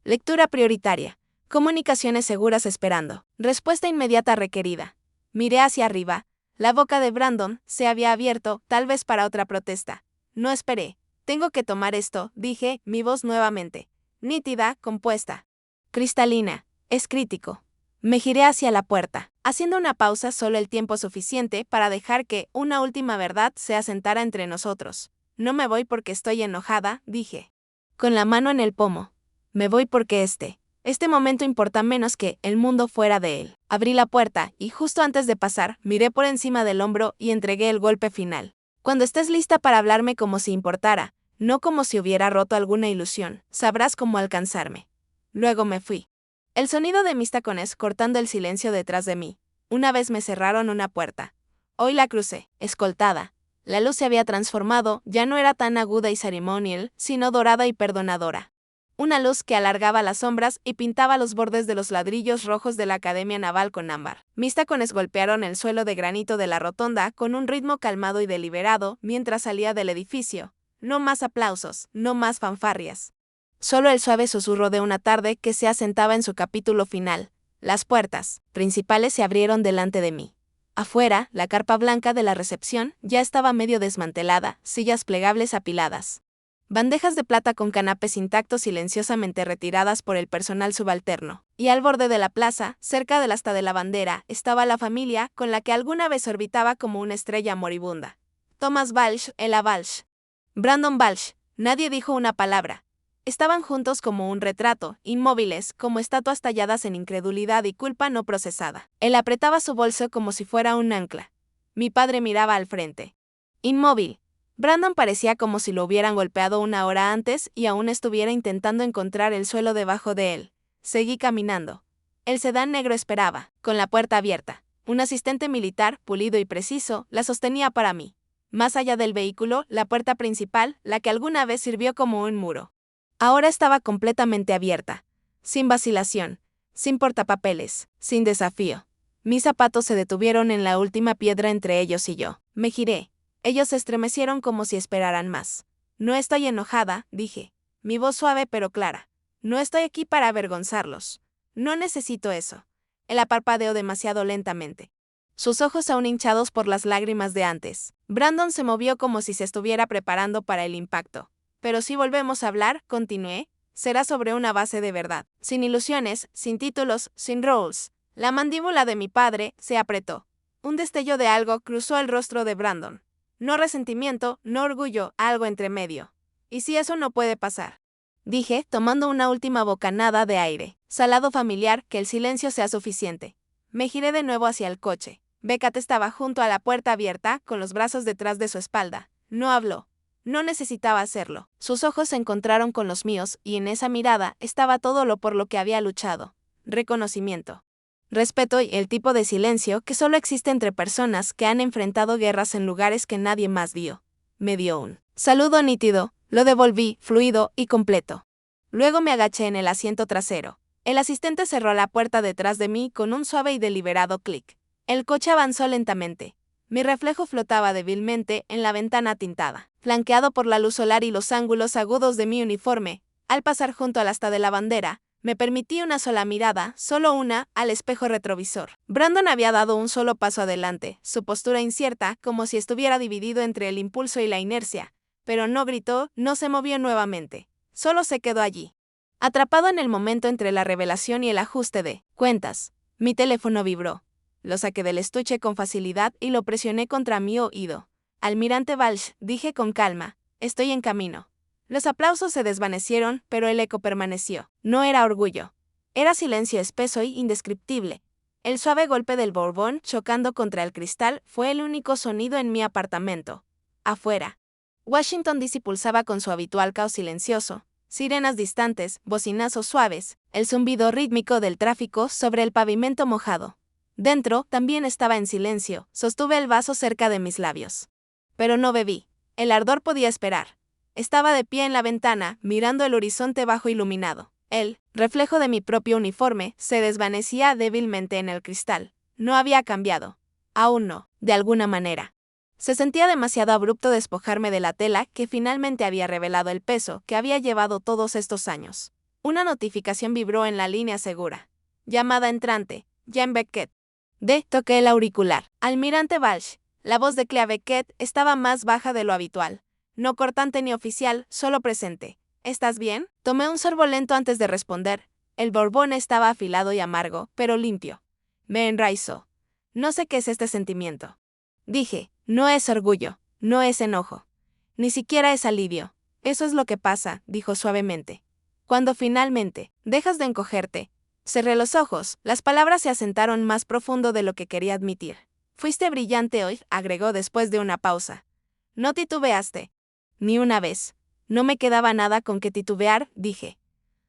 Lectura prioritaria. Comunicaciones seguras esperando. Respuesta inmediata requerida. Miré hacia arriba. La boca de Brandon se había abierto, tal vez para otra protesta. No esperé. Tengo que tomar esto, dije, mi voz nuevamente. Nítida, compuesta. Cristalina. Es crítico. Me giré hacia la puerta, haciendo una pausa solo el tiempo suficiente para dejar que una última verdad se asentara entre nosotros. No me voy porque estoy enojada, dije, con la mano en el pomo. Me voy porque este momento importa menos que el mundo fuera de él. Abrí la puerta y justo antes de pasar, miré por encima del hombro y entregué el golpe final. Cuando estés lista para hablarme como si importara, no como si hubiera roto alguna ilusión, sabrás cómo alcanzarme. Luego me fui. El sonido de mis tacones cortando el silencio detrás de mí. Una vez me cerraron una puerta. Hoy la crucé, escoltada. La luz se había transformado, ya no era tan aguda y ceremonial, sino dorada y perdonadora. Una luz que alargaba las sombras y pintaba los bordes de los ladrillos rojos de la Academia Naval con ámbar. Mis tacones golpearon el suelo de granito de la rotonda con un ritmo calmado y deliberado mientras salía del edificio. No más aplausos, no más fanfarrias. Solo el suave susurro de una tarde que se asentaba en su capítulo final. Las puertas principales se abrieron delante de mí. Afuera, la carpa blanca de la recepción ya estaba medio desmantelada, sillas plegables apiladas. Bandejas de plata con canapés intactos silenciosamente retiradas por el personal subalterno. Y al borde de la plaza, cerca del asta de la bandera, estaba la familia con la que alguna vez orbitaba como una estrella moribunda. Thomas Balch, Ella Balch. Brandon Balch. Nadie dijo una palabra. Estaban juntos como un retrato, inmóviles, como estatuas talladas en incredulidad y culpa no procesada. Él apretaba su bolso como si fuera un ancla. Mi padre miraba al frente. Inmóvil. Brandon parecía como si lo hubieran golpeado una hora antes y aún estuviera intentando encontrar el suelo debajo de él. Seguí caminando. El sedán negro esperaba, con la puerta abierta. Un asistente militar, pulido y preciso, la sostenía para mí. Más allá del vehículo, la puerta principal, la que alguna vez sirvió como un muro. Ahora estaba completamente abierta, sin vacilación, sin portapapeles, sin desafío. Mis zapatos se detuvieron en la última piedra entre ellos y yo. Me giré. Ellos se estremecieron como si esperaran más. No estoy enojada, dije. Mi voz suave pero clara. No estoy aquí para avergonzarlos. No necesito eso. Él parpadeó demasiado lentamente. Sus ojos aún hinchados por las lágrimas de antes. Brandon se movió como si se estuviera preparando para el impacto. Pero si volvemos a hablar, continué, será sobre una base de verdad. Sin ilusiones, sin títulos, sin roles. La mandíbula de mi padre se apretó. Un destello de algo cruzó el rostro de Brandon. No resentimiento, no orgullo, algo entre medio. ¿Y si eso no puede pasar? Dije, tomando una última bocanada de aire. Salado familiar, que el silencio sea suficiente. Me giré de nuevo hacia el coche. Beckett estaba junto a la puerta abierta, con los brazos detrás de su espalda. No habló. No necesitaba hacerlo. Sus ojos se encontraron con los míos y en esa mirada estaba todo lo por lo que había luchado. Reconocimiento. Respeto y el tipo de silencio que solo existe entre personas que han enfrentado guerras en lugares que nadie más vio. Me dio un saludo nítido, lo devolví, fluido y completo. Luego me agaché en el asiento trasero. El asistente cerró la puerta detrás de mí con un suave y deliberado clic. El coche avanzó lentamente. Mi reflejo flotaba débilmente en la ventana tintada, flanqueado por la luz solar y los ángulos agudos de mi uniforme. Al pasar junto al asta de la bandera, me permití una sola mirada, solo una, al espejo retrovisor. Brandon había dado un solo paso adelante, su postura incierta, como si estuviera dividido entre el impulso y la inercia, pero no gritó, no se movió nuevamente. Solo se quedó allí. Atrapado en el momento entre la revelación y el ajuste de cuentas, mi teléfono vibró. Lo saqué del estuche con facilidad y lo presioné contra mi oído. Almirante Balch, dije con calma, estoy en camino. Los aplausos se desvanecieron, pero el eco permaneció. No era orgullo. Era silencio espeso y indescriptible. El suave golpe del Bourbon chocando contra el cristal fue el único sonido en mi apartamento. Afuera. Washington DC pulsaba con su habitual caos silencioso. Sirenas distantes, bocinazos suaves, el zumbido rítmico del tráfico sobre el pavimento mojado. Dentro, también estaba en silencio, sostuve el vaso cerca de mis labios. Pero no bebí. El ardor podía esperar. Estaba de pie en la ventana, mirando el horizonte bajo iluminado. El reflejo de mi propio uniforme se desvanecía débilmente en el cristal. No había cambiado. Aún no, de alguna manera. Se sentía demasiado abrupto despojarme de la tela que finalmente había revelado el peso que había llevado todos estos años. Una notificación vibró en la línea segura. Llamada entrante, Jean Beckett. Toqué el auricular. Almirante Balch. La voz de Clea Beckett estaba más baja de lo habitual. No cortante ni oficial, solo presente. ¿Estás bien? Tomé un sorbo lento antes de responder. El Bourbon estaba afilado y amargo, pero limpio. Me enraizó. No sé qué es este sentimiento. Dije, no es orgullo, no es enojo. Ni siquiera es alivio. Eso es lo que pasa, dijo suavemente. Cuando finalmente dejas de encogerte. Cerré los ojos, las palabras se asentaron más profundo de lo que quería admitir. Fuiste brillante hoy, agregó después de una pausa. No titubeaste. Ni una vez. No me quedaba nada con que titubear, dije.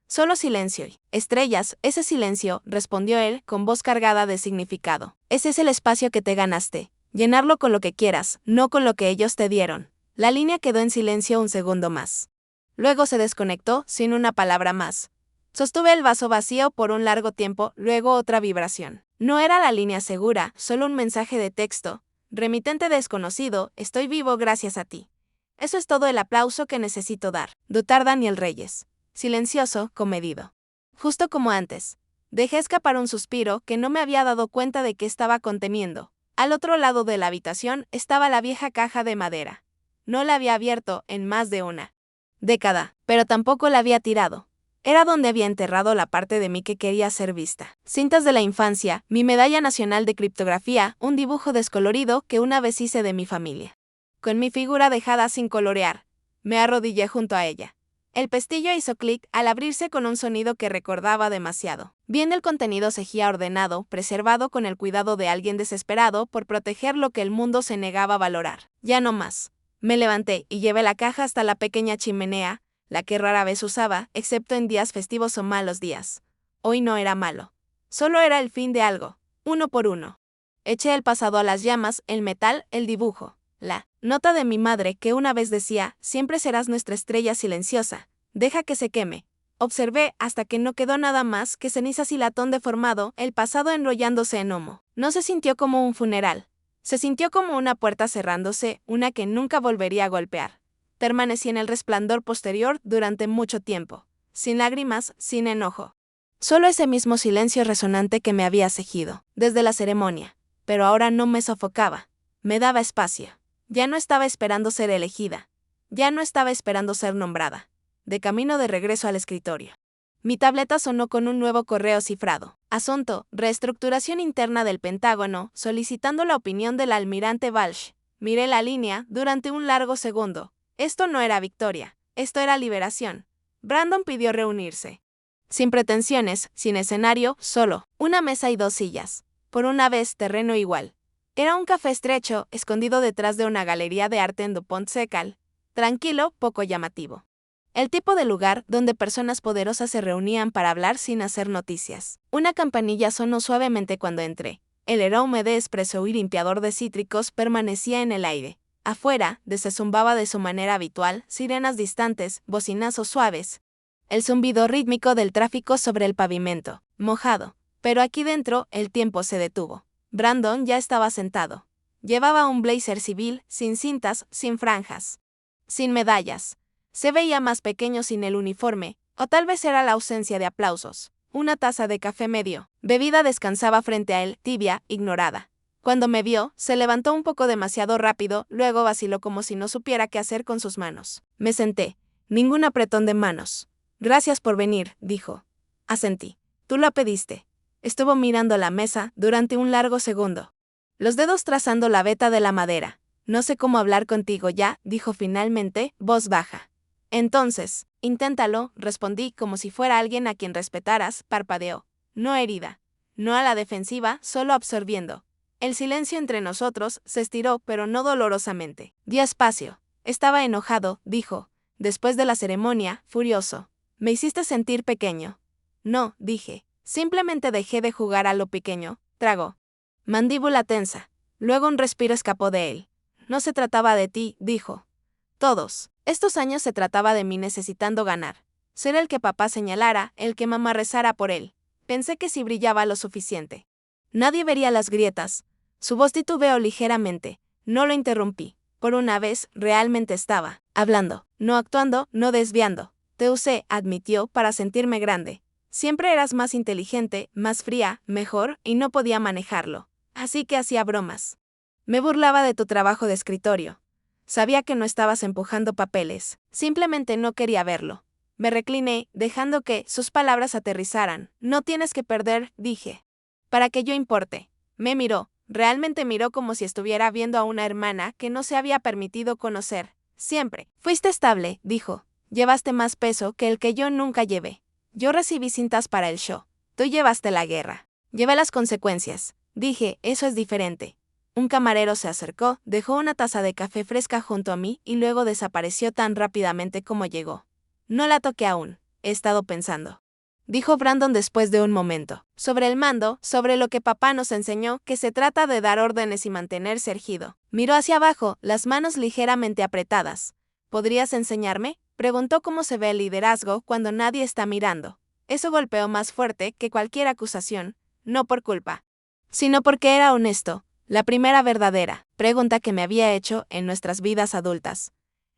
Solo silencio y estrellas, ese silencio, respondió él, con voz cargada de significado. Ese es el espacio que te ganaste. Llenarlo con lo que quieras, no con lo que ellos te dieron. La línea quedó en silencio un segundo más. Luego se desconectó, sin una palabra más. Sostuve el vaso vacío por un largo tiempo, luego otra vibración. No era la línea segura, solo un mensaje de texto. Remitente desconocido, estoy vivo gracias a ti. Eso es todo el aplauso que necesito dar. Dr. Daniel Reyes. Silencioso, comedido. Justo como antes. Dejé escapar un suspiro que no me había dado cuenta de que estaba conteniendo. Al otro lado de la habitación estaba la vieja caja de madera. No la había abierto en más de una década, pero tampoco la había tirado. Era donde había enterrado la parte de mí que quería ser vista. Cintas de la infancia, mi medalla nacional de criptografía, un dibujo descolorido que una vez hice de mi familia. Con mi figura dejada sin colorear, me arrodillé junto a ella. El pestillo hizo clic al abrirse con un sonido que recordaba demasiado. Bien el contenido seguía ordenado, preservado con el cuidado de alguien desesperado por proteger lo que el mundo se negaba a valorar. Ya no más. Me levanté y llevé la caja hasta la pequeña chimenea, la que rara vez usaba, excepto en días festivos o malos días. Hoy no era malo. Solo era el fin de algo, uno por uno. Eché el pasado a las llamas, el metal, el dibujo. La nota de mi madre que una vez decía, siempre serás nuestra estrella silenciosa, deja que se queme. Observé hasta que no quedó nada más que cenizas y latón deformado, el pasado enrollándose en homo. No se sintió como un funeral. Se sintió como una puerta cerrándose, una que nunca volvería a golpear. Permanecí en el resplandor posterior durante mucho tiempo, sin lágrimas, sin enojo. Solo ese mismo silencio resonante que me había seguido, desde la ceremonia. Pero ahora no me sofocaba, me daba espacio. Ya no estaba esperando ser elegida. Ya no estaba esperando ser nombrada. De camino de regreso al escritorio. Mi tableta sonó con un nuevo correo cifrado. Asunto, reestructuración interna del Pentágono, solicitando la opinión del almirante Walsh. Miré la línea durante un largo segundo. Esto no era victoria, esto era liberación. Brandon pidió reunirse. Sin pretensiones, sin escenario, solo. Una mesa y 2 sillas. Por una vez, terreno igual. Era un café estrecho, escondido detrás de una galería de arte en Dupont Circle. Tranquilo, poco llamativo. El tipo de lugar donde personas poderosas se reunían para hablar sin hacer noticias. Una campanilla sonó suavemente cuando entré. El aroma de espresso y limpiador de cítricos permanecía en el aire. Afuera, zumbaba de su manera habitual, sirenas distantes, bocinazos suaves. El zumbido rítmico del tráfico sobre el pavimento, mojado. Pero aquí dentro, el tiempo se detuvo. Brandon ya estaba sentado. Llevaba un blazer civil, sin cintas, sin franjas. Sin medallas. Se veía más pequeño sin el uniforme, o tal vez era la ausencia de aplausos. Una taza de café medio bebida descansaba frente a él, tibia, ignorada. Cuando me vio, se levantó un poco demasiado rápido, luego vaciló como si no supiera qué hacer con sus manos. Me senté. Ningún apretón de manos. Gracias por venir, dijo. Asentí. Tú lo pediste. Estuvo mirando la mesa durante un largo segundo. Los dedos trazando la veta de la madera. No sé cómo hablar contigo ya, dijo finalmente, voz baja. Entonces, inténtalo, respondí como si fuera alguien a quien respetaras, parpadeó. No herida. No a la defensiva, solo absorbiendo. El silencio entre nosotros se estiró, pero no dolorosamente. Dio espacio. Estaba enojado, dijo. Después de la ceremonia, furioso. Me hiciste sentir pequeño. No, dije. Simplemente dejé de jugar a lo pequeño. Tragó. Mandíbula tensa. Luego un respiro escapó de él. No se trataba de ti, dijo. Todos. Estos años se trataba de mí necesitando ganar. Ser el que papá señalara, el que mamá rezara por él. Pensé que si brillaba lo suficiente. Nadie vería las grietas. Su voz titubeó ligeramente. No lo interrumpí. Por una vez, realmente estaba hablando, no actuando, no desviando. Te usé, admitió, para sentirme grande. Siempre eras más inteligente, más fría, mejor, y no podía manejarlo. Así que hacía bromas. Me burlaba de tu trabajo de escritorio. Sabía que no estabas empujando papeles, simplemente no quería verlo. Me recliné, dejando que sus palabras aterrizaran. No tienes que perder, dije. Para que yo importe. Me miró, realmente miró como si estuviera viendo a una hermana que no se había permitido conocer. Siempre. Fuiste estable, dijo. Llevaste más peso que el que yo nunca llevé. Yo recibí cintas para el show. Tú llevaste la guerra. Llevé las consecuencias. Dije, eso es diferente. Un camarero se acercó, dejó una taza de café fresca junto a mí y luego desapareció tan rápidamente como llegó. No la toqué aún, he estado pensando. Dijo Brandon después de un momento. Sobre el mando, sobre lo que papá nos enseñó, que se trata de dar órdenes y mantenerse erguido. Miró hacia abajo, las manos ligeramente apretadas. ¿Podrías enseñarme? Preguntó cómo se ve el liderazgo cuando nadie está mirando. Eso golpeó más fuerte que cualquier acusación, no por culpa, sino porque era honesto. La primera verdadera pregunta que me había hecho en nuestras vidas adultas.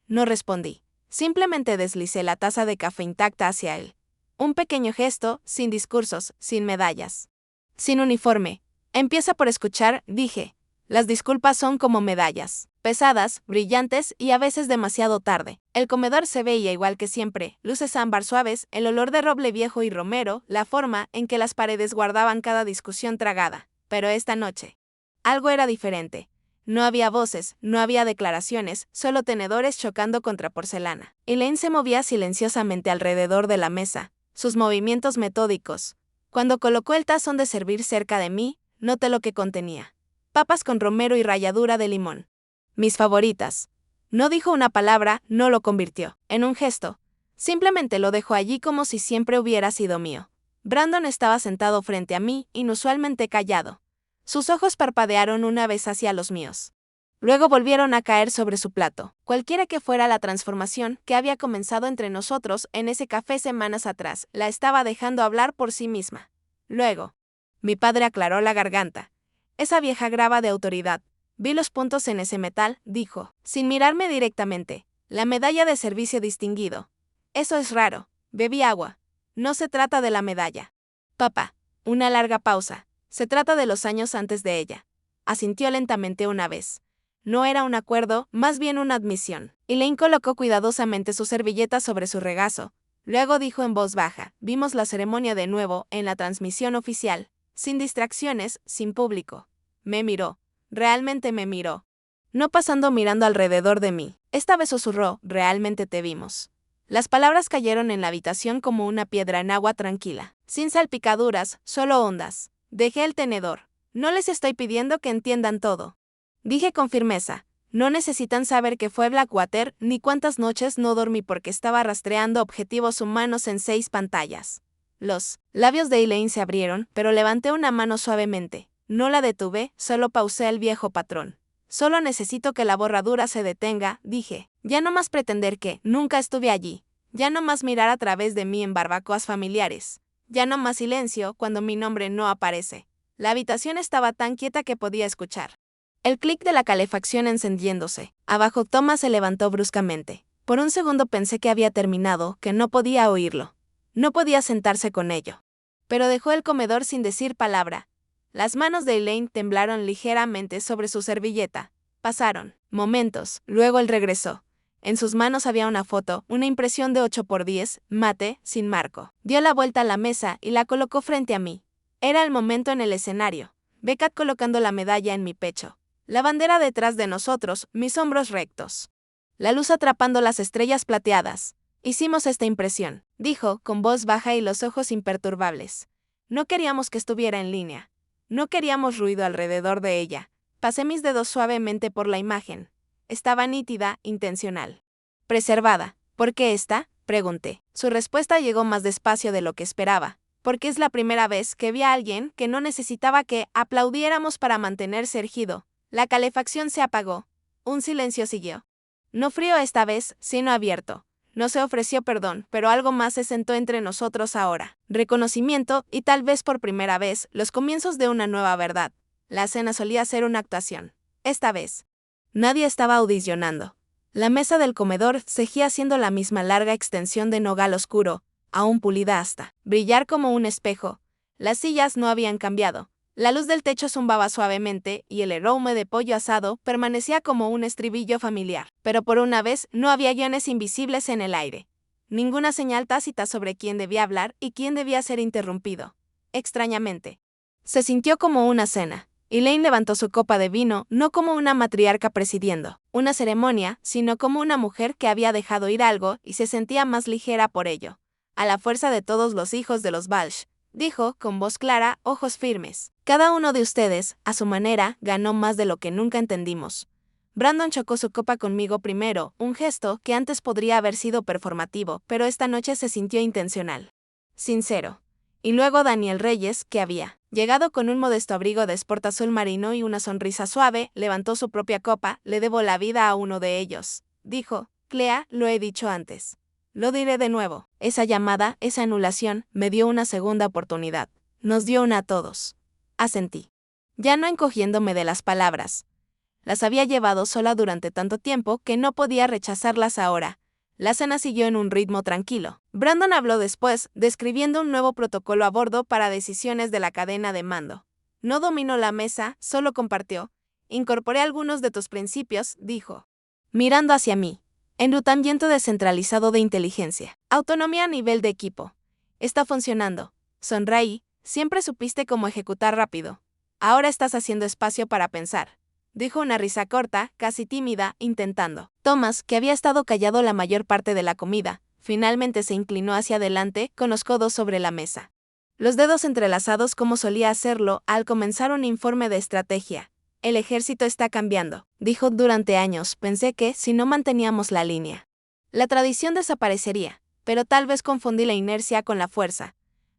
No respondí. Simplemente deslicé la taza de café intacta hacia él. Un pequeño gesto, sin discursos, sin medallas. Sin uniforme. Empieza por escuchar, dije. Las disculpas son como medallas, pesadas, brillantes y a veces demasiado tarde. El comedor se veía igual que siempre, luces ámbar suaves, el olor de roble viejo y romero, la forma en que las paredes guardaban cada discusión tragada. Pero esta noche, algo era diferente. No había voces, no había declaraciones, solo tenedores chocando contra porcelana. Elaine se movía silenciosamente alrededor de la mesa, sus movimientos metódicos. Cuando colocó el tazón de servir cerca de mí, noté lo que contenía. Papas con romero y ralladura de limón. Mis favoritas. No dijo una palabra, no lo convirtió en un gesto. Simplemente lo dejó allí como si siempre hubiera sido mío. Brandon estaba sentado frente a mí, inusualmente callado. Sus ojos parpadearon una vez hacia los míos. Luego volvieron a caer sobre su plato. Cualquiera que fuera la transformación que había comenzado entre nosotros en ese café semanas atrás, la estaba dejando hablar por sí misma. Luego, mi padre aclaró la garganta. Esa vieja grava de autoridad. Vi los puntos en ese metal, dijo, sin mirarme directamente. La medalla de servicio distinguido. Eso es raro. Bebí agua. No se trata de la medalla. Papá. Una larga pausa. Se trata de los años antes de ella. Asintió lentamente una vez. No era un acuerdo, más bien una admisión. Elaine colocó cuidadosamente su servilleta sobre su regazo. Luego dijo en voz baja, vimos la ceremonia de nuevo en la transmisión oficial. Sin distracciones, sin público. Me miró. Realmente me miró. No pasando mirando alrededor de mí. Esta vez susurró, realmente te vimos. Las palabras cayeron en la habitación como una piedra en agua tranquila. Sin salpicaduras, solo ondas. Dejé el tenedor. No les estoy pidiendo que entiendan todo. Dije con firmeza. No necesitan saber qué fue Blackwater, ni cuántas noches no dormí porque estaba rastreando objetivos humanos en 6 pantallas. Los labios de Elaine se abrieron, pero levanté una mano suavemente. No la detuve, solo pausé el viejo patrón. Solo necesito que la borradura se detenga, dije. Ya no más pretender que nunca estuve allí. Ya no más mirar a través de mí en barbacoas familiares. Ya no más silencio cuando mi nombre no aparece. La habitación estaba tan quieta que podía escuchar. El clic de la calefacción encendiéndose. Abajo Thomas se levantó bruscamente. Por un segundo pensé que había terminado, que no podía oírlo. No podía sentarse con ello. Pero dejó el comedor sin decir palabra. Las manos de Elaine temblaron ligeramente sobre su servilleta. Pasaron momentos, luego él regresó. En sus manos había una foto, una impresión de 8×10, mate, sin marco. Dio la vuelta a la mesa y la colocó frente a mí. Era el momento en el escenario. Beckett colocando la medalla en mi pecho. La bandera detrás de nosotros, mis hombros rectos. La luz atrapando las estrellas plateadas. Hicimos esta impresión, dijo, con voz baja y los ojos imperturbables. No queríamos que estuviera en línea. No queríamos ruido alrededor de ella. Pasé mis dedos suavemente por la imagen. Estaba nítida, intencional. Preservada. ¿Por qué esta? Pregunté. Su respuesta llegó más despacio de lo que esperaba. Porque es la primera vez que vi a alguien que no necesitaba que aplaudiéramos para mantenerse erguido. La calefacción se apagó. Un silencio siguió. No frío esta vez, sino abierto. No se ofreció perdón, pero algo más se sentó entre nosotros ahora. Reconocimiento, y tal vez por primera vez, los comienzos de una nueva verdad. La cena solía ser una actuación. Esta vez, nadie estaba audicionando. La mesa del comedor seguía siendo la misma larga extensión de nogal oscuro, aún pulida hasta brillar como un espejo. Las sillas no habían cambiado. La luz del techo zumbaba suavemente y el aroma de pollo asado permanecía como un estribillo familiar. Pero por una vez no había guiones invisibles en el aire. Ninguna señal tácita sobre quién debía hablar y quién debía ser interrumpido. Extrañamente. Se sintió como una cena. Elaine levantó su copa de vino, no como una matriarca presidiendo una ceremonia, sino como una mujer que había dejado ir algo y se sentía más ligera por ello. A la fuerza de todos los hijos de los Balch, dijo, con voz clara, ojos firmes. Cada uno de ustedes, a su manera, ganó más de lo que nunca entendimos. Brandon chocó su copa conmigo primero, un gesto que antes podría haber sido performativo, pero esta noche se sintió intencional. Sincero. Y luego Daniel Reyes, que había llegado con un modesto abrigo de sport azul marino y una sonrisa suave, levantó su propia copa, le debo la vida a uno de ellos. Dijo, Clea, lo he dicho antes. Lo diré de nuevo. Esa llamada, esa anulación, me dio una segunda oportunidad. Nos dio una a todos. Asentí. Ya no encogiéndome de las palabras. Las había llevado sola durante tanto tiempo que no podía rechazarlas ahora. La cena siguió en un ritmo tranquilo. Brandon habló después, describiendo un nuevo protocolo a bordo para decisiones de la cadena de mando. No dominó la mesa, solo compartió. Incorporé algunos de tus principios, dijo, mirando hacia mí. Enrutamiento descentralizado de inteligencia. Autonomía a nivel de equipo. Está funcionando. Sonreí. Siempre supiste cómo ejecutar rápido. Ahora estás haciendo espacio para pensar. Dijo una risa corta, casi tímida, intentando. Thomas, que había estado callado la mayor parte de la comida, finalmente se inclinó hacia adelante, con los codos sobre la mesa. Los dedos entrelazados como solía hacerlo al comenzar un informe de estrategia. El ejército está cambiando, dijo. Durante años pensé que, si no manteníamos la línea, la tradición desaparecería, pero tal vez confundí la inercia con la fuerza.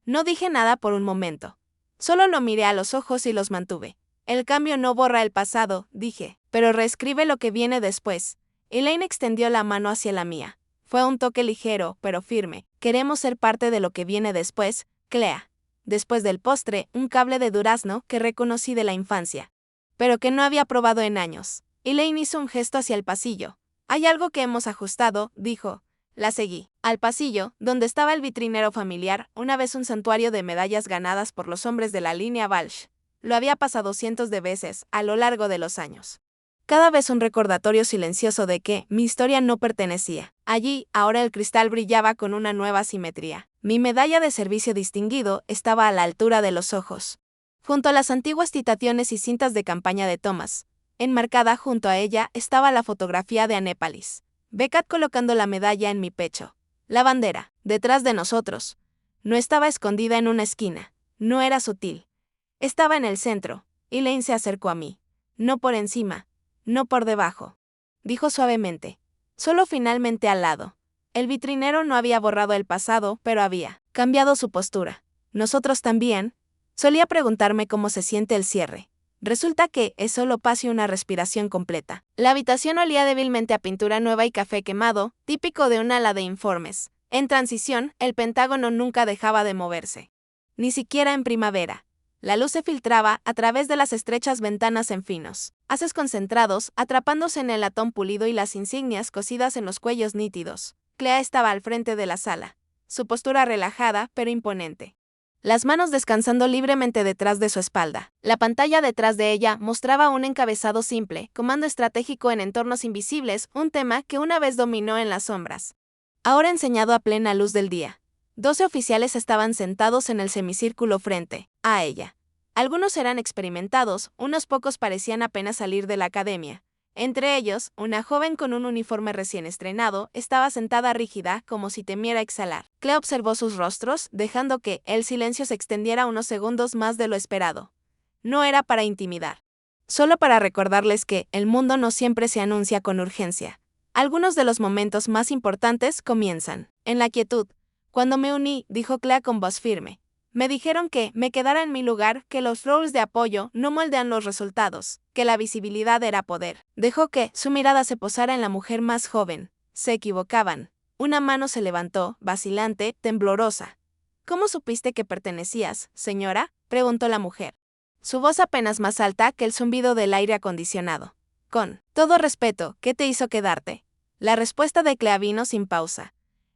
No dije nada por un momento. Solo lo miré a los ojos y los mantuve. El cambio no borra el pasado, dije, pero reescribe lo que viene después. Elaine extendió la mano hacia la mía. Fue un toque ligero, pero firme. Queremos ser parte de lo que viene después, Clea. Después del postre, un cable de durazno que reconocí de la infancia, pero que no había probado en años. Elaine hizo un gesto hacia el pasillo. Hay algo que hemos ajustado, dijo. La seguí. Al pasillo, donde estaba el vitrinero familiar, una vez un santuario de medallas ganadas por los hombres de la línea Walsh. Lo había pasado cientos de veces, a lo largo de los años. Cada vez un recordatorio silencioso de que mi historia no pertenecía. Allí, ahora el cristal brillaba con una nueva simetría. Mi medalla de servicio distinguido estaba a la altura de los ojos. Junto a las antiguas citaciones y cintas de campaña de Thomas, enmarcada junto a ella estaba la fotografía de Annapolis. Beckett colocando la medalla en mi pecho. La bandera, detrás de nosotros. No estaba escondida en una esquina. No era sutil. Estaba en el centro. Elaine se acercó a mí. No por encima. No por debajo. Dijo suavemente. Solo finalmente al lado. El vitrinero no había borrado el pasado, pero había cambiado su postura. Nosotros también. Solía preguntarme cómo se siente el cierre. Resulta que es solo paz y una respiración completa. La habitación olía débilmente a pintura nueva y café quemado, típico de un ala de informes. En transición, el Pentágono nunca dejaba de moverse. Ni siquiera en primavera. La luz se filtraba a través de las estrechas ventanas en finos haces concentrados, atrapándose en el latón pulido y las insignias cosidas en los cuellos nítidos. Clea estaba al frente de la sala, su postura relajada pero imponente. Las manos descansando libremente detrás de su espalda. La pantalla detrás de ella mostraba un encabezado simple, comando estratégico en entornos invisibles, un tema que una vez dominó en las sombras. Ahora enseñado a plena luz del día. 12 oficiales estaban sentados en el semicírculo frente a ella. Algunos eran experimentados, unos pocos parecían apenas salir de la academia. Entre ellos, una joven con un uniforme recién estrenado estaba sentada rígida como si temiera exhalar. Clea observó sus rostros, dejando que el silencio se extendiera unos segundos más de lo esperado. No era para intimidar. Solo para recordarles que el mundo no siempre se anuncia con urgencia. Algunos de los momentos más importantes comienzan en la quietud. Cuando me uní, dijo Clea con voz firme. Me dijeron que me quedara en mi lugar, que los roles de apoyo no moldean los resultados, que la visibilidad era poder. Dejó que su mirada se posara en la mujer más joven. Se equivocaban. Una mano se levantó, vacilante, temblorosa. ¿Cómo supiste que pertenecías, señora?, preguntó la mujer. Su voz apenas más alta que el zumbido del aire acondicionado. Con todo respeto, ¿qué te hizo quedarte? La respuesta de Clea vino sin pausa.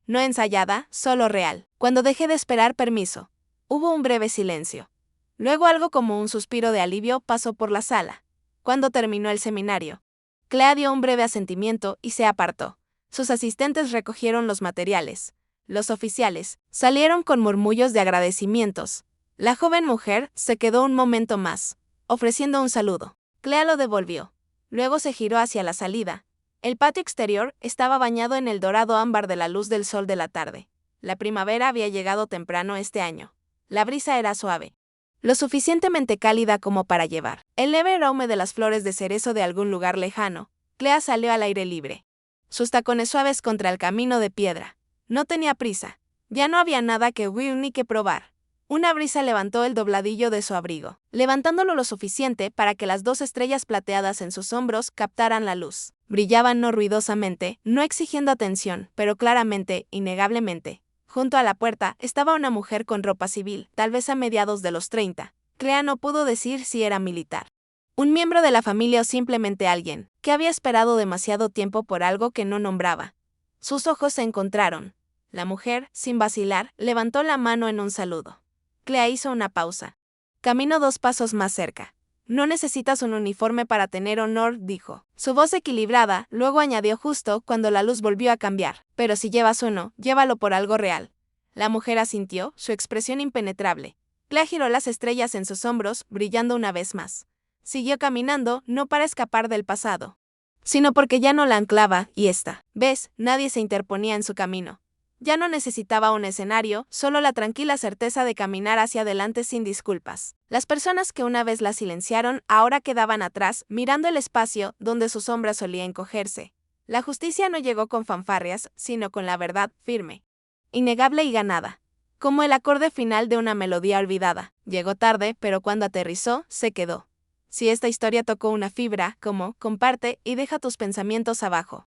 No ensayada, solo real. Cuando dejé de esperar permiso. Hubo un breve silencio. Luego algo como un suspiro de alivio pasó por la sala. Cuando terminó el seminario, Clea dio un breve asentimiento y se apartó. Sus asistentes recogieron los materiales. Los oficiales salieron con murmullos de agradecimientos. La joven mujer se quedó un momento más, ofreciendo un saludo. Clea lo devolvió. Luego se giró hacia la salida. El patio exterior estaba bañado en el dorado ámbar de la luz del sol de la tarde. La primavera había llegado temprano este año. La brisa era suave, lo suficientemente cálida como para llevar el leve aroma de las flores de cerezo de algún lugar lejano. Clea salió al aire libre. Sus tacones suaves contra el camino de piedra. No tenía prisa. Ya no había nada que huir ni que probar. Una brisa levantó el dobladillo de su abrigo, levantándolo lo suficiente para que las 2 estrellas plateadas en sus hombros captaran la luz. Brillaban no ruidosamente, no exigiendo atención, pero claramente, innegablemente. Junto a la puerta estaba una mujer con ropa civil, tal vez a mediados de los 30. Clea no pudo decir si era militar, un miembro de la familia o simplemente alguien que había esperado demasiado tiempo por algo que no nombraba. Sus ojos se encontraron. La mujer, sin vacilar, levantó la mano en un saludo. Clea hizo una pausa. Caminó 2 pasos más cerca. No necesitas un uniforme para tener honor, dijo. Su voz equilibrada, luego añadió justo cuando la luz volvió a cambiar. Pero si llevas uno, llévalo por algo real. La mujer asintió, su expresión impenetrable. Clea giró las estrellas en sus hombros, brillando una vez más. Siguió caminando, no para escapar del pasado, sino porque ya no la anclaba, y ves, nadie se interponía en su camino. Ya no necesitaba un escenario, solo la tranquila certeza de caminar hacia adelante sin disculpas. Las personas que una vez la silenciaron ahora quedaban atrás, mirando el espacio donde su sombra solía encogerse. La justicia no llegó con fanfarrias, sino con la verdad firme, innegable y ganada. Como el acorde final de una melodía olvidada. Llegó tarde, pero cuando aterrizó, se quedó. Si esta historia tocó una fibra, comparte y deja tus pensamientos abajo.